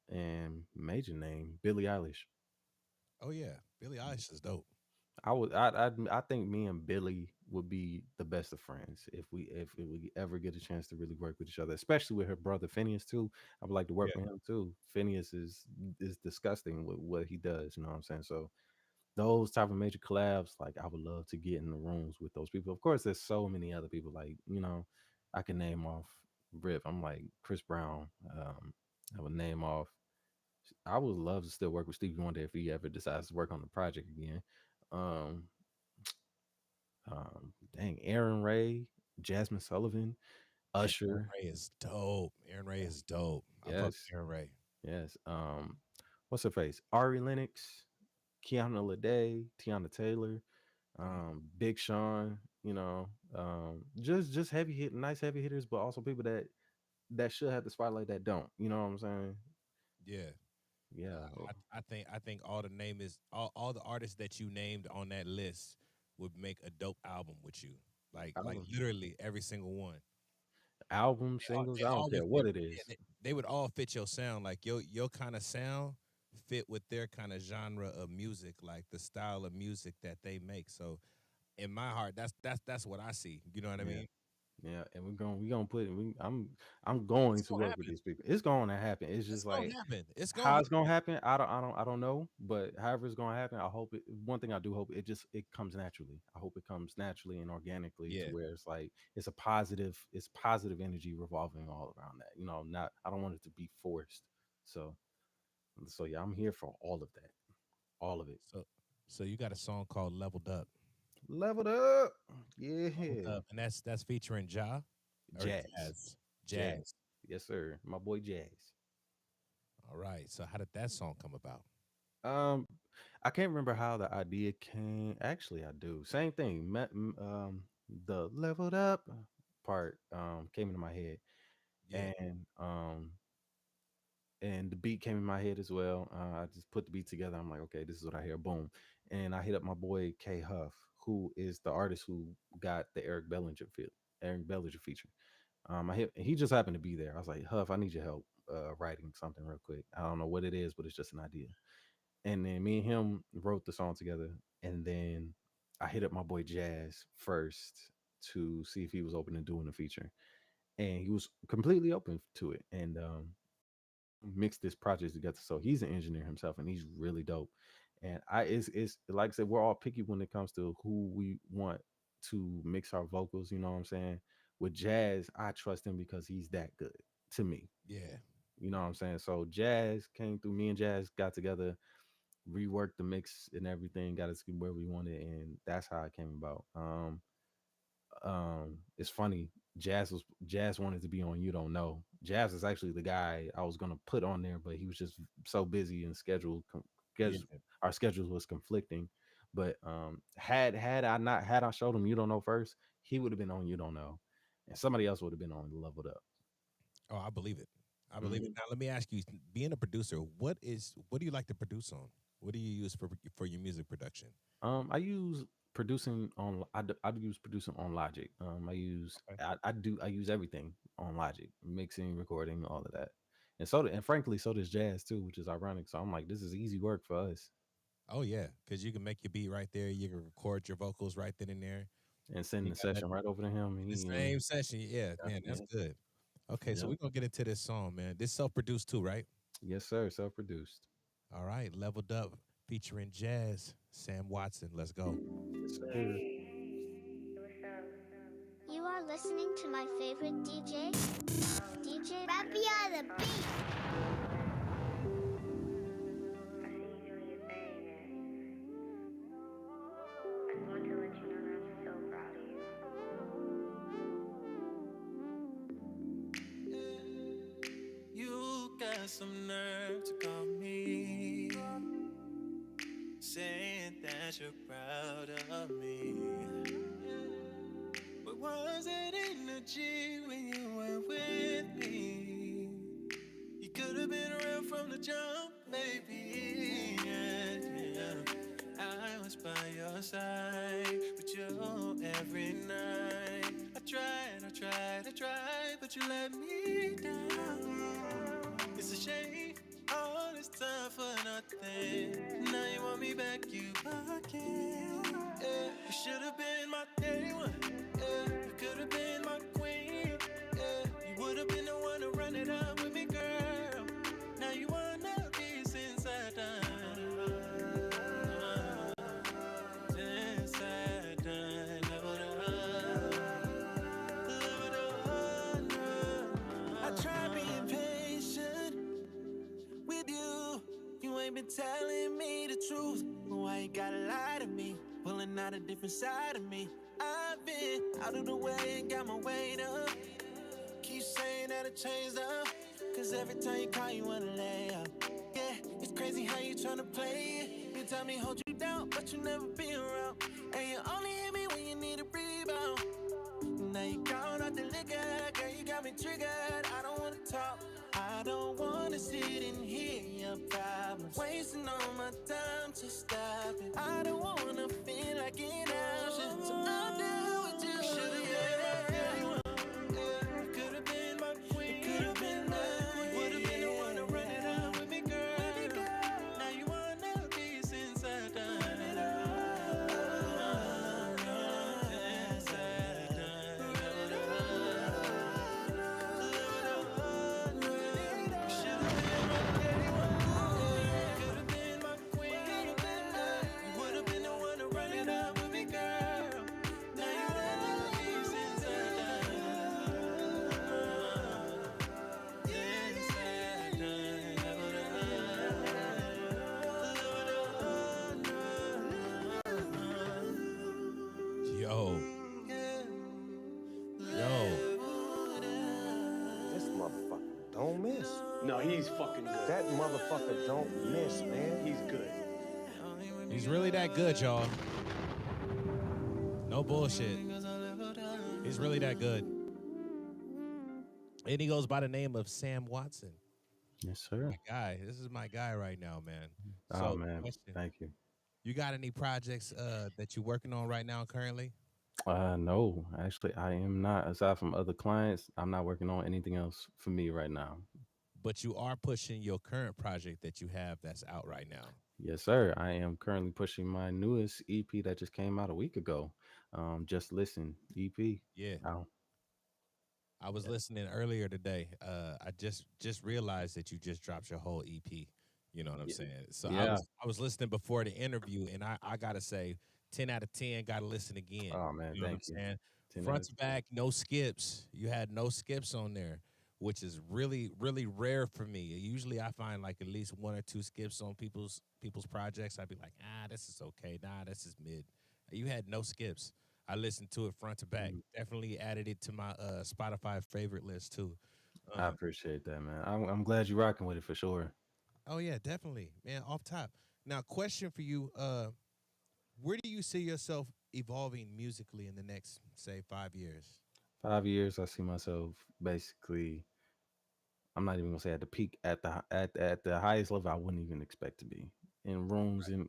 and major name Billie Eilish. Oh yeah, Billie Eilish is dope. I think me and Billie would be the best of friends if we ever get a chance to really work with each other, especially with her brother Phineas too. I would like to work Yeah. with him too. Phineas is disgusting with what he does, you know what I'm saying? So those type of major collabs, like I would love to get in the rooms with those people. Of course, there's so many other people, like, I can name off Rip. I'm like Chris Brown. I would name off. I would love to still work with Stevie Wonder if he ever decides to work on the project again. Um, dang, Aaron Ray, Jasmine Sullivan, Yeah, Aaron Usher. Ray is dope. Aaron Ray is dope. I fuck with Yes, Aaron Ray. yes. What's her face? Ari Lennox, Kiana Lede, Tiana Taylor, Big Sean. Just nice heavy hitters, but also people that should have the spotlight that don't. You know what I'm saying? Yeah. Yeah. I think all the name is all the artists that you named on that list would make a dope album with you. Like Album, literally every single one. singles. They I all don't care would what fit. it Yeah, is. they would all fit your sound. Like your kind of sound fit with their kind of genre of music, like the style of music that they make. So in my heart, that's what I see. You know what I Yeah. mean? Yeah, and we're gonna put it. I'm going It's to gonna work with happen. these people. It's going to happen. It's It's just gonna like happen. It's gonna how it's gonna happen. happen. I don't know. But however it's gonna happen, I hope it. One thing I do hope it comes naturally. I hope it comes naturally and organically to Yeah. where it's like it's positive energy revolving all around that. Not I don't want it to be forced. So yeah, I'm here for all of that, all of it. So so you got a song called Leveled Up. Leveled up, Leveled yeah. Up, and that's featuring Ja or Jazz, Jazz. jazz, Jazz. yes sir, my boy Jazz. All right. So how did that song come about? Um, I can't remember how the idea came. Actually, I do. Same thing. The leveled up part came into my head, Yeah. and the beat came in my head as well. I just put the beat together. I'm like, okay, this is what I hear. Boom, and I hit up my boy K Huff, who is the artist who got the Eric Bellinger feature. He just happened to be there. I was like, Huff, I need your help writing something real quick. I don't know what it is, but it's just an idea. And then me and him wrote the song together. And then I hit up my boy Jazz first to see if he was open to doing a feature. And he was completely open to it. And mixed this project together. So he's an engineer himself and he's really dope. And it's like I said, we're all picky when it comes to who we want to mix our vocals, you know what I'm saying? With Jazz, I trust him because he's that good to me. Yeah. You know what I'm saying? So Jazz came through, me and Jazz got together, reworked the mix and everything, got us where we wanted, and that's how it came about. It's funny. Jazz wanted to be on You Don't Know. Jazz is actually the guy I was gonna put on there, but he was just so busy and Yeah. our schedules was conflicting. But had I showed him You Don't Know first, he would have been on You Don't Know, and somebody else would have been on Leveled Up. Oh, I believe it. I believe it. Mhm. Now let me ask you, being a producer, what do you like to produce on? What do you use for your music production? I use producing on I use producing on Logic. Okay. I use everything on Logic, mixing, recording, all of that. And frankly, so does Jazz too, which is ironic. So I'm like, this is easy work for us. Oh yeah, because you can make your beat right there. You can record your vocals right then and there. And send You the got that session right over to him. in the same session. Yeah, man, Yeah, that's good. Okay, so yeah. we're gonna get into this song, man. This self-produced too, right? Yes, sir. Self-produced. All right, Leveled Up featuring Jazz, Sam Watson. Let's go. Yes, sir. You are listening to my favorite DJ, DJ Rappy on the beat. You got some nerve to call me, saying that you're proud of me. But was it energy when you were with me? You could have been around from the jump, baby. Yeah. I was by your side with you every night. I tried, but you let me down. It's a shame, all this time for nothing. Now you want me back, you again. Yeah, you should have been my day one. Yeah, you could have been my queen. Yeah, you would have been the one to run it up with me, girl. Now you wanna be inside down. Inside down, leveled up. I tried being patient with you. You ain't been telling me the truth. Why you gotta lie to me? Pulling out a different side of me. I've been out of the way and got my weight up. Keep saying that I changed up, cause every time you call you wanna lay up. Yeah, it's crazy how you tryna play it. You tell me hold you down, but you never be around. And you only hit me when you need a rebound. Now you gone out the liquor, girl, you got me triggered. I don't wanna talk, I don't wanna sit and hear your problems. Wasting all my time, to stop it. I don't wanna feel like an option, so I'll do what you should've been. You could've been my queen. You could've been my queen. Would've been the one to run it out with me, girl. Now don't miss. No, he's fucking good. That motherfucker don't miss, man. He's good. He's really that good, y'all. No bullshit. He's really that good. And he goes by the name of Sam Watson. Yes, sir. My guy. This is my guy right now, man. Oh So, man, question. thank you. You got any projects that you're working on right now currently? No, actually, I am not. Aside from other clients, I'm not working on anything else for me right now. But you are pushing your current project that you have that's out right now. Yes, sir. I am currently pushing my newest EP that just came out a week ago. Just listen, EP. Yeah. Oh, I was listening earlier today. I just realized that you just dropped your whole EP. You know what I'm yeah, saying? So yeah. I was listening before the interview, and I gotta say, 10 out of 10. Gotta listen again. Oh man, You know what I'm thank you. saying? 10 out Front of to 10. back, no skips. You had no skips on there, which is really rare for me. Usually, I find like at least one or two skips on people's projects. I'd be like, this is okay. Nah, this is mid. You had no skips. I listened to it front to back. Mm, Definitely added it to my Spotify favorite list too. I Um, appreciate that, man. I'm glad you're rocking with it for sure. oh yeah, definitely, man. Off top. Now, question for you: where do you see yourself evolving musically in the next, say, 5 years? 5 years, I see myself basically. I'm not even gonna say at the peak, at the highest level I wouldn't even expect to be in rooms and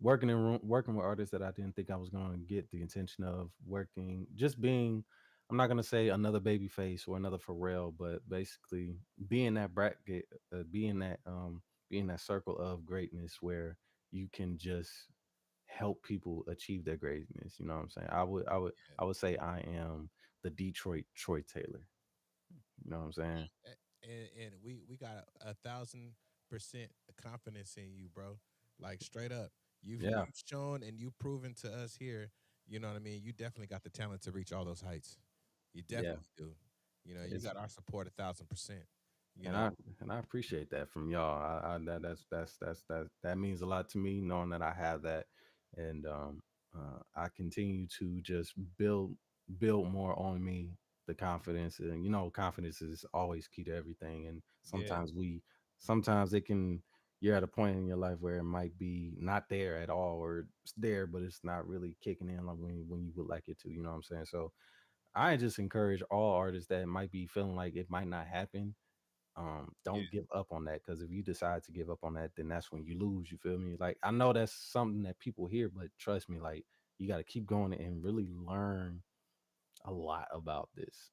working with artists that I didn't think I was gonna get the attention of working, just being. I'm not gonna say another Babyface or another Pharrell, but basically being that bracket, being that circle of greatness where you can just help people achieve their greatness. You know what I'm saying? I would say I am the Detroit Troy Taylor. You know what I'm saying? And we got a 1,000% confidence in you, bro. Like straight up, Yeah. you've shown and you've proven to us here. You know what I mean? You definitely got the talent to reach all those heights. You Yeah. definitely do. You know, you It's got our support 1,000%. You and know, I appreciate that from y'all. That means a lot to me knowing that I have that, and I continue to just build more on me the confidence, and confidence is always key to everything. And yeah, sometimes it can you're at a point in your life where it might be not there at all, or it's there but it's not really kicking in like when you would like it to. You know what I'm saying? So I just encourage all artists that might be feeling like it might not happen, yeah, don't give up on that, because if you decide to give up on that, then that's when you lose. You feel me? Like, I know that's something that people hear, but trust me, like, you got to keep going and really learn a lot about this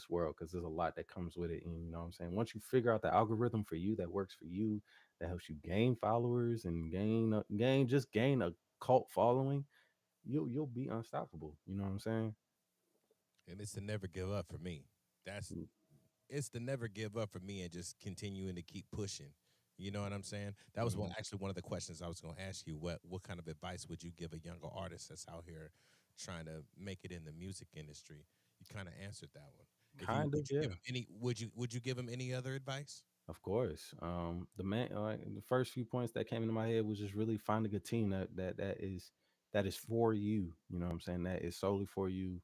world, because there's a lot that comes with it. And you know what I'm saying, once you figure out the algorithm for you that works for you, that helps you gain followers and gain a cult following, you'll be unstoppable. You know what I'm saying? and it's to never give up for me. That's it's to never give up for me and just continuing to keep pushing. You know what I'm saying? That was Mhm. actually one of the questions I was going to ask you. What kind of advice would you give a younger artist that's out here trying to make it in the music industry? You kind of answered that one. If you Kind of, would you yeah. give him any would you give him any other advice? Of course. The first few points that came into my head was just really finding a team that is for you. You know what I'm saying? That is solely for you,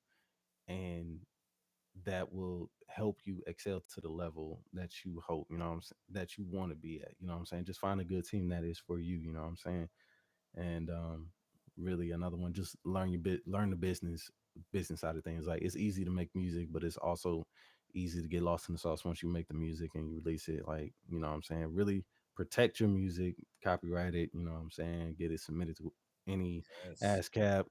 and that will help you excel to the level that you hope. You know what I'm saying? That you want to be at. You know what I'm saying? Just find a good team that is for you. You know what I'm saying? And really another one, just learn the business side of things. Like, it's easy to make music, but it's also easy to get lost in the sauce once you make the music and you release it. Like, you know what I'm saying, really protect your music, copyright it, you know what I'm saying, get it submitted to any Yes. ASCAP,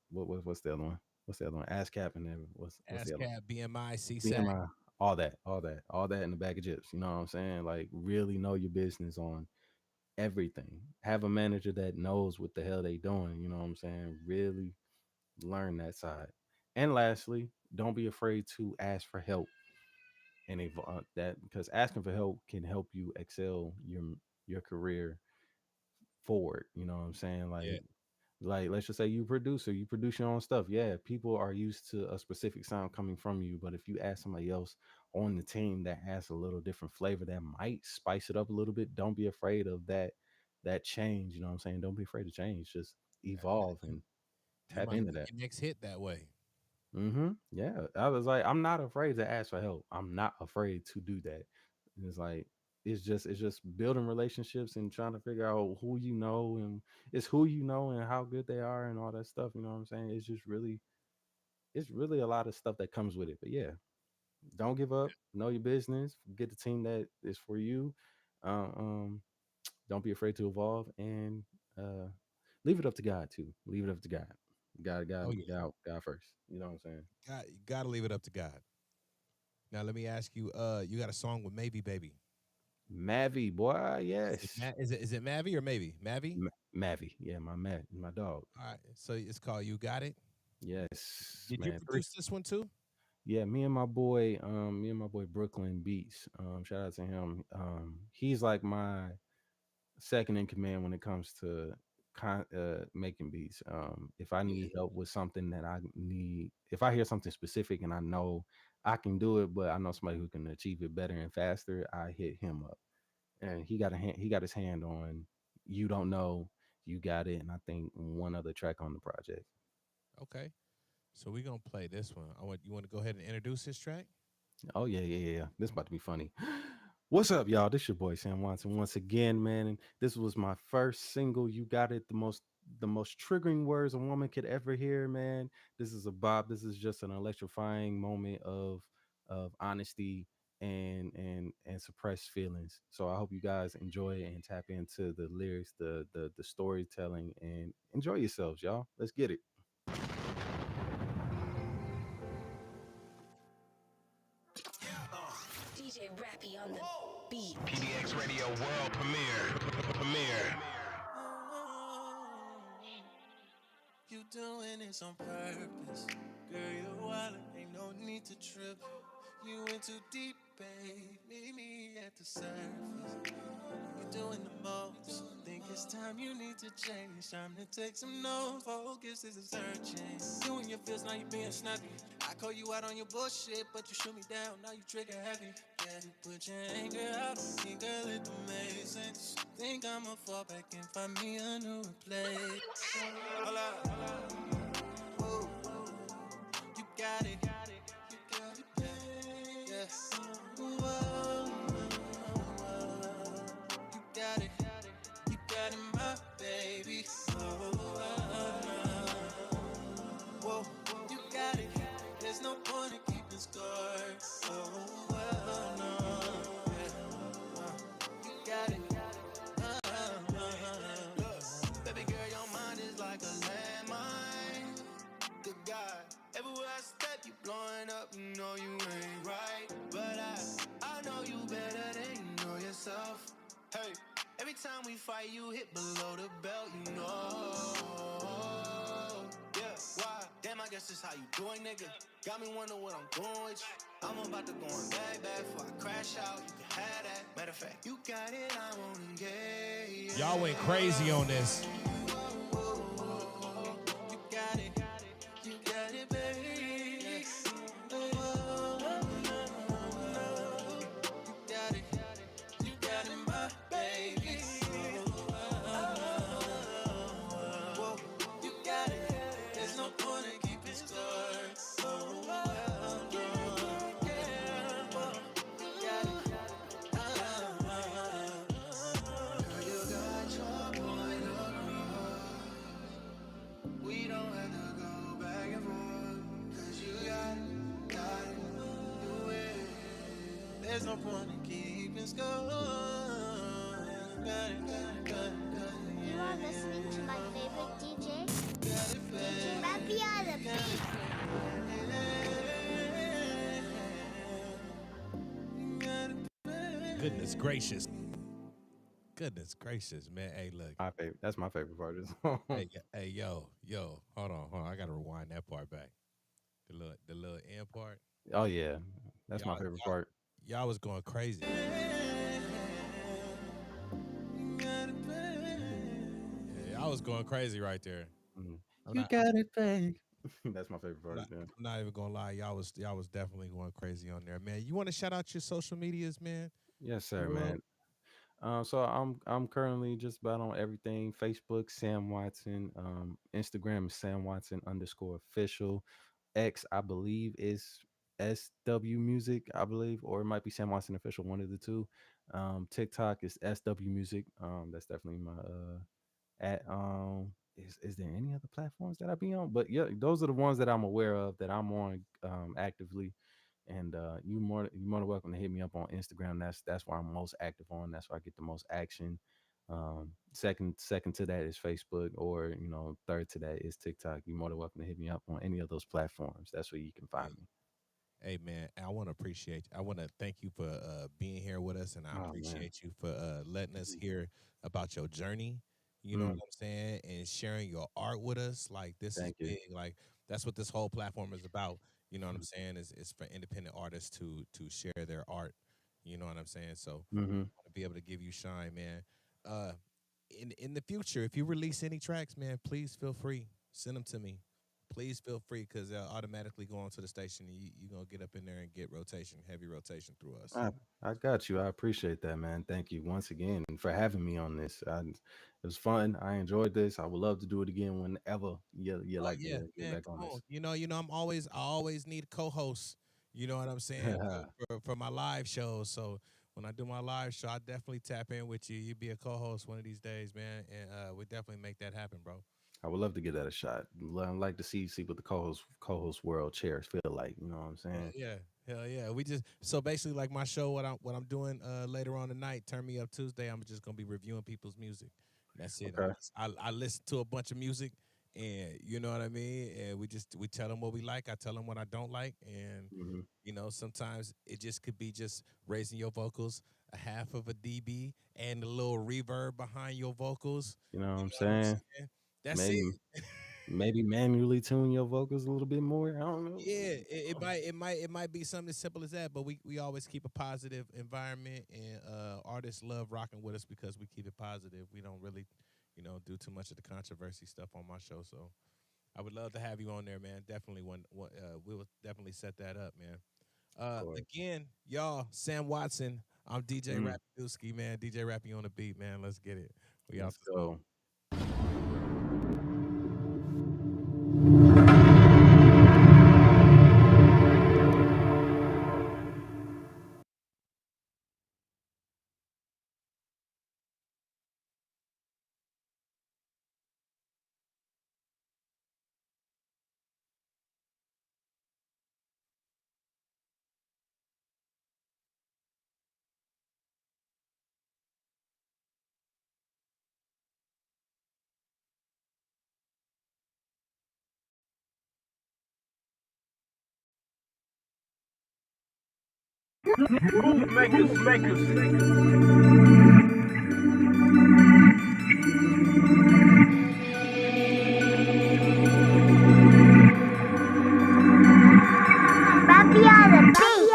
what's the other one, ASCAP, and then what's the other one, ASCAP, BMI, CSAC. BMI, all that in the bag of chips. You know what I'm saying? Like, really know your business on everything. Have a manager that knows what the hell they doing. You know what I'm saying? Really learn that side. And lastly, don't be afraid to ask for help and that, because asking for help can help you excel your career forward. You know what I'm saying? Yeah. Like, let's just say you produce your own stuff. Yeah, people are used to a specific sound coming from you, but if you ask somebody else on the team that has a little different flavor that might spice it up a little bit, don't be afraid of that change. You know what I'm saying? Don't be afraid to change. Just evolve and You tap might into get that. your next hit that way. Yeah, I was like, I'm not afraid to ask for help. I'm not afraid to do that. And it's like it's just building relationships and trying to figure out who you know, and it's who you know and how good they are and all that stuff. You know what I'm saying? It's really a lot of stuff that comes with it. But yeah, don't give up. Know your business. Get the team that is for you. Uh, um, don't be afraid to evolve, and uh, leave it up to God too. Leave it up to God. God, Oh God, yeah, God first. You know what I'm saying? you gotta leave it up to God. Now let me ask you. You got a song with Maybe Baby? Mavi, boy, yes. Is it Mavi or maybe Mavi? Mavi, yeah, my dog. All right, so it's called You Got It. Yes, Did you man. Three. produce this one too? Yeah, me and my boy Brooklyn Beats. Shout out to him. He's like my second in command when it comes to making beats. If I Yeah. need help with something that I need, if I hear something specific and I know I can do it, but I know somebody who can achieve it better and faster, I hit him up. And he got his hand on You Don't Know, You Got It, and I think one other track on the project. Okay. So we're gonna play this one. I want you want to go ahead and introduce this track. Oh yeah. This about to be funny. What's up, y'all? This your boy Sam Watson once again, man. And this was my first single. You got it. The most triggering words a woman could ever hear, man. This is a bop. This is just an electrifying moment of honesty and suppressed feelings. So I hope you guys enjoy it and tap into the lyrics, the storytelling, and enjoy yourselves, y'all. Let's get it. DJ Rappy on the beat. PDX Radio World Premiere. You doing this on purpose. Girl, you're wild, ain't no need to trip. You went too deep, babe. Meet me at the surface. You doing the most. Think it's time you need to change. Time to take some notes. Focus is a searching. You and your feels, now you being snappy. I call you out on your bullshit, but you shoot me down. Now you trigger happy. Yeah, you put your anger out on me, girl, it don't make sense. Think I'ma fall back and find me a new place. Hold up. Whoa. You got it. You got it, babe. Yes. Whoa. You got it. You got it, my baby. Whoa. You got it. There's no point in keeping score. No. You got it. Look, baby girl, your mind is like a landmine. Good God, everywhere I step, you blowing up. You know you ain't right, but I know you better than you know yourself. Hey, every time we fight, you hit below the belt. You know. Yeah, why? Damn, I guess this how you doing, nigga. Got me wondering what I'm doing with you. I'm about to go on bad before I crash out. You can have that. Matter of fact, you got it, I won't engage. Y'all went crazy on this. You got it. You got it, baby. Yes. You got it. You got it, my baby. Whoa. You got it. There's no point in keeping score. We don't have to go back and forth. Cause you got it, do it. There's no point in keeping score. You are listening to my favorite DJ, DJ Rappy on the beat. Goodness gracious. Goodness gracious, man. Hey, look. My favorite. That's my favorite part of the song. Hey, yo. Hold on. I gotta rewind that part back. The little end part. Oh yeah, that's my Y'all, favorite y'all, part. y'all was going crazy. Yeah, y'all was going crazy right there. Mhm. I'm You not. got it, babe. That's my favorite I'm part. not, Yeah. I'm not even gonna lie. Y'all was definitely going crazy on there, man. You want to shout out your social medias, man? Yes, sir, Well, man. So I'm currently just about on everything. Facebook, Sam Watson. Instagram is Sam Watson _ official. X, I believe, is SW Music, I believe, or it might be Sam Watson Official, one of the two. TikTok is SW Music. That's definitely my at is there any other platforms that I be on? But yeah, those are the ones that I'm aware of that I'm on actively. And you more than welcome to hit me up on Instagram. That's where I'm most active on. That's where I get the most action. Second to that is Facebook, or third to that is TikTok. You're more than welcome to hit me up on any of those platforms. That's where you can find me. Hey man, I want to appreciate. I want to thank you for being here with us, and I Oh man. appreciate you for letting us hear about your journey. You know what Mm, I'm saying, and sharing your art with us. Like this is thank you. big. Like that's what this whole platform is about. You know what I'm Mm-hmm. saying? Is for independent artists to share their art. You know what I'm saying? So Mm-hmm. I want to be able to give you shine, man. Uh, in the future, if you release any tracks, man, please feel free. Send them to me. Please feel free, because they'll automatically go onto the station. And you're going to get up in there and get rotation, heavy rotation through us. I got you. I appreciate that, man. Thank you once again for having me on this. It was fun. I enjoyed this. I would love to do it again whenever you Oh like yeah, to get man, back on come on. this. I always need co-hosts. You know what I'm saying, for my live shows. So when I do my live show, I definitely tap in with you. You be a co-host one of these days, man, and we definitely make that happen, bro. I would love to give that a shot. I'd like to see what the co-host world chairs feel like. You know what I'm Hell saying? yeah, hell yeah. We just so basically like my show. What I'm doing later on tonight. Turn Me Up Tuesday. I'm just gonna be reviewing people's music. That's it. Okay. I listen to a bunch of music, and you know what I mean. And we tell them what we like. I tell them what I don't like, and Hmm. sometimes it just could be just raising your vocals a half of a dB and a little reverb behind your vocals. You know what You I'm know what I'm saying? saying? That's Maybe it. maybe manually tune your vocals a little bit more. I don't know. Yeah, it might be something as simple as that, but we always keep a positive environment, and artists love rocking with us because we keep it positive. We don't really, do too much of the controversy stuff on my show. So I would love to have you on there, man. Definitely we will definitely set that up, man. Of course. Again, y'all, Sam Watson. I'm DJ Mm, Rappydooski, man. DJ Rappy on the beat, man. Let's get it. We out let's this mode. go. Rappy on the beat.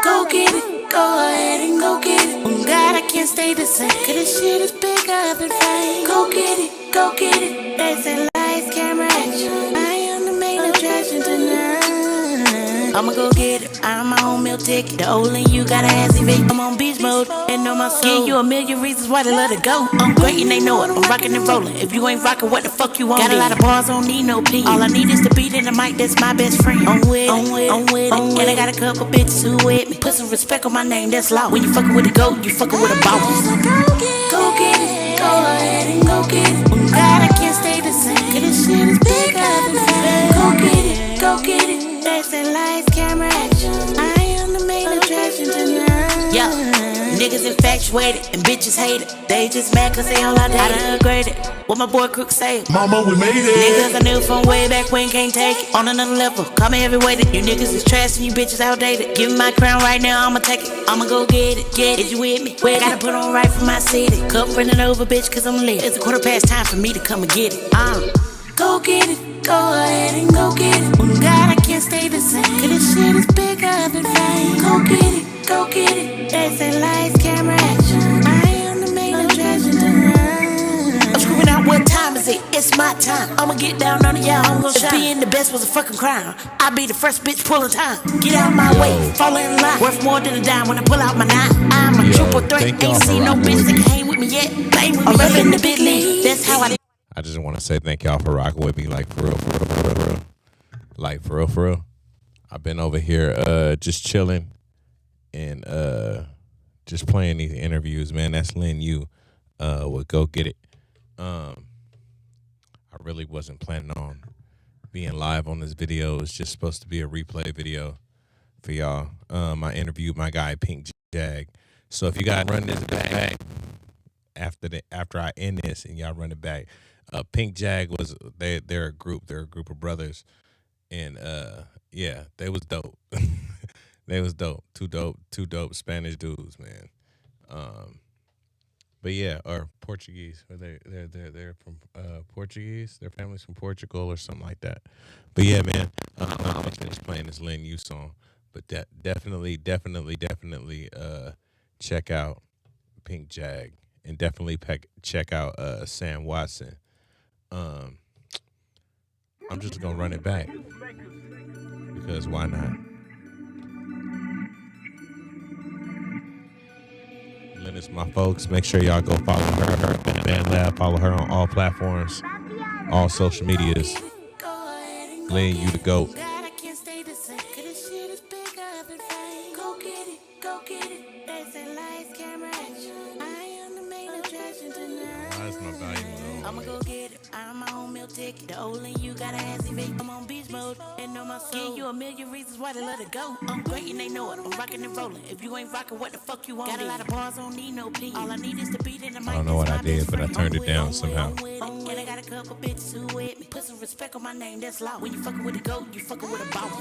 Go get it, go ahead and go get it. Oh God, I can't stay the same. Cause this shit is bigger than fame. Go get it, go get it. They say lights, camera, action. I am the main attraction tonight. I'ma go get it. I'm my own meal ticket. The old and you gotta ask if I'm on beach mode and know my soul. Give you a million reasons why they let it go. I'm great and they know it. I'm rocking and rolling. If you ain't rocking, what the fuck you want? Got a lot of bars, don't need no opinion. All I need is the beat and the mic. That's my best friend. I'm with it, I'm with it. And I got a couple bitches who with me. Put some respect on my name. That's law. When you fucking with a goat, you fucking with a boss. Go get it, go ahead and go get it. Oh God, I can't stay the same. Cause this shit is bigger than fame. Go get it, go get it. They say lights, camera, action. I am the main attraction tonight. Yeah, niggas infatuated and bitches hate it. They just mad cause they all I done upgraded. What my boy Crook say? Mama, we made it. Niggas I knew from way back when can't take it. On another level, call me heavyweighted. You niggas is trash and you bitches outdated. Give me my crown right now, I'ma take it. I'ma go get it, get it. Is you with me? Well, gotta put on right for my city. Cup running over, bitch, cause I'm lit. It's a quarter past time for me to come and get it. Go get it, go ahead and go get it. Oh God, I can't stay the same. Cause this shit is bigger than fame. Go get it, go get it. They say lights, camera, action. I am the main attraction tonight. I'm screaming out, what time is it? It's my time. I'ma get down on it, yeah, I'm gon' shine. Being the best was a fucking crime. I be the first bitch pulling time. Get out my way, fall in line. Worth more than a dime when I pull out my nine. I'm a triple threat, thank y'all ain't for seen no rocking bitch with that me. can hang with me yet. Bang with me, I'm reppin' the big league. That's how I. I just want to say thank y'all for rocking with me, like for real, for real, for real, for real. Like for real, for real. I've been over here just chilling and just playing these interviews, man. That's Lin Yu with Go Get It. I really wasn't planning on being live on this video. It's just supposed to be a replay video for y'all. I interviewed my guy Pink Jagg. So if you guys run this back after I end this and y'all run it back, Pink Jagg was they're a group. They're a group of brothers, and yeah, they was dope. They was dope. Two dope Spanish dudes, man. But yeah, or Portuguese. Or they're from Portuguese. Their family's from Portugal or something like that. But yeah, man, I'm just playing this Lin Yu song. But definitely check out Pink Jag, and definitely check out Sam Watson. I'm just gonna run it back because why not? Linus, my folks, make sure y'all go follow her Band Lab. Follow her on all platforms, all social medias. Lin Yu the GOAT. I'ma go get it. I'm my own meal ticket. The old and you got a assy vape. I'm on beach mode and on my soul. Give you a million reasons why to let it go. I'm great and they know it. I'm rocking and rolling. If you ain't rocking, what the fuck you want? Got a lot of bars, don't need no plea. All I need is to beat in the mic. I don't know what I did, but I turned it down somehow. And I got a couple bitches who with me. Put some respect on my name, that's law. When you fucking with a goat, you fucking with a boss.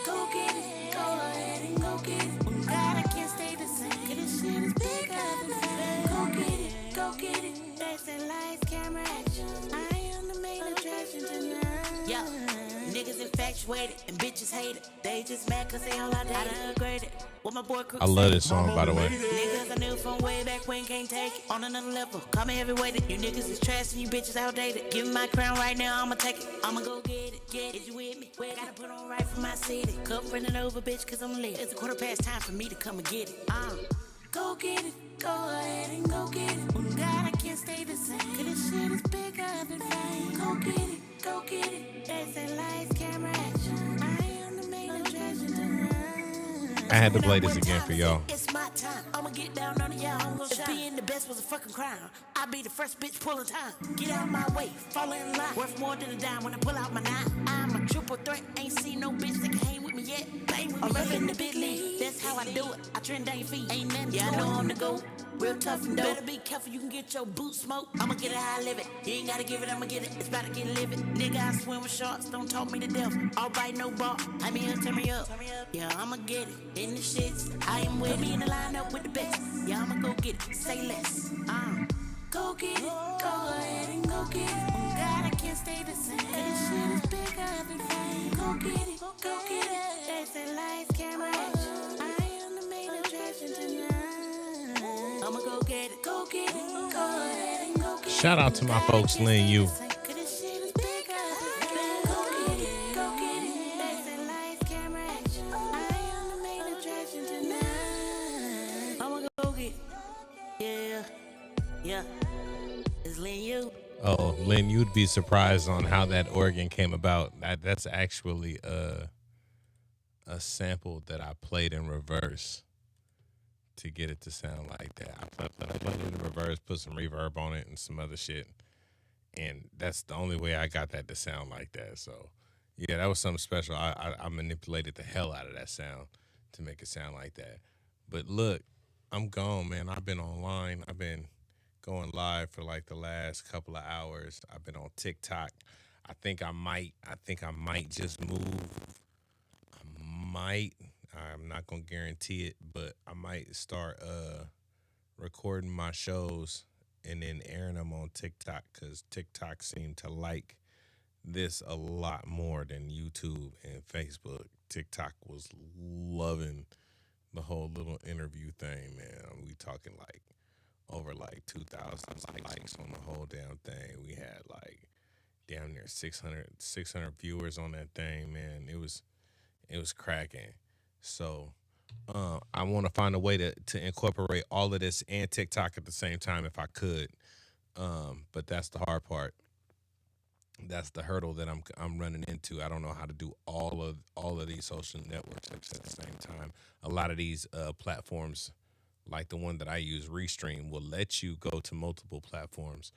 Go get it. Go ahead and go get it. God, I can't stay the same. Cause this shit is bigger than fame. Go get it. Go get it. Lights, camera, action. I am the main attraction tonight. Yeah, niggas infatuated and bitches hate it. They just mad cause they all I done upgraded. What my boy I love this song, by the way. Niggas I knew from way back when can't take it. On another level, call me heavyweighted. You niggas is trash and you bitches outdated. Give me my crown right now, I'ma take it. I'ma go get it, get it. Is you with me? Well, gotta put on right for my city. Cup running over, bitch, cause I'm lit. It's a quarter past time for me to come and get it. Go get it, go ahead and go get it. God, I can't stay the same. Cause this shit is bigger than fame. Go get it. There's that lights, camera, action. I am the main attraction tonight. I had to play this again for y'all. It's my time. I'ma get down on it, yeah, I'm gonna shine. Being the best was a fucking crime. I be the first bitch pulling time. Get out my way, fall in line. Worth more than a dime when I pull out my nine. I'm a triple threat, ain't seen no bitch that can hang with me yet. Bang with me. I'm reppin' the big league. That's how I do it. I trend down your feet. Ain't nothing. Yeah, I know I'm the GOAT. Real tough and dope. Better be careful, you can get your boot smoked. I'ma get it how I live it. You ain't gotta give it, I'ma get it. It's about to get livid. Nigga, I swim with sharks, don't talk me to death. All right, no ball. I mean, turn me up. Yeah, I'ma get it. In the shits, I am with me in the lineup with the best. Yeah, I'ma go get it. Say less. Go get it. Go ahead and go get it. Oh God, I can't stay the same. This shit is bigger than fame. Go get it. Go get it. There's that lights, camera, action. I am the main attraction tonight. I'ma go get it. Go get it. Go ahead and go get it. Shout out to my folks, Lin Yu. Yeah, it's Lin Yu. Oh, Lin, you'd be surprised on how that organ came about. That's actually a sample that I played in reverse to get it to sound like that. I played it in reverse, put some reverb on it and some other shit, and that's the only way I got that to sound like that. So, yeah, that was something special. I manipulated the hell out of that sound to make it sound like that. But look, I'm gone, man. I've been online. I've been going live for like the last couple of hours. I've been on TikTok. I think I might just move. I'm not gonna guarantee it, but I might start recording my shows and then airing them on TikTok, because TikTok seemed to like this a lot more than YouTube and Facebook. TikTok was loving the whole little interview thing, man. We talking like over like 2,000 likes on the whole damn thing. We had like damn near 600 viewers on that thing, man. It was cracking. So I want to find a way to incorporate all of this and TikTok at the same time if I could. But that's the hard part. That's the hurdle that I'm running into. I don't know how to do all of these social networks at the same time. A lot of these platforms, like the one that I use, Restream, will let you go to multiple platforms,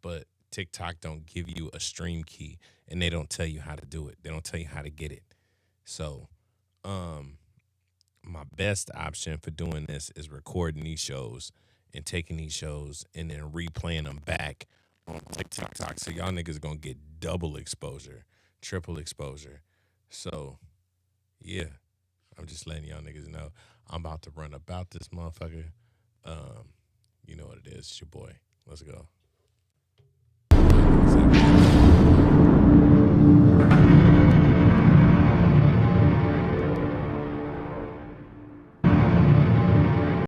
but TikTok don't give you a stream key, and they don't tell you how to do it. They don't tell you how to get it. So, my best option for doing this is recording these shows and taking these shows and then replaying them back on TikTok. So y'all niggas gonna get double exposure, triple exposure. So yeah, I'm just letting y'all niggas know I'm about to run about this motherfucker. You know what it is. It's your boy. Let's go.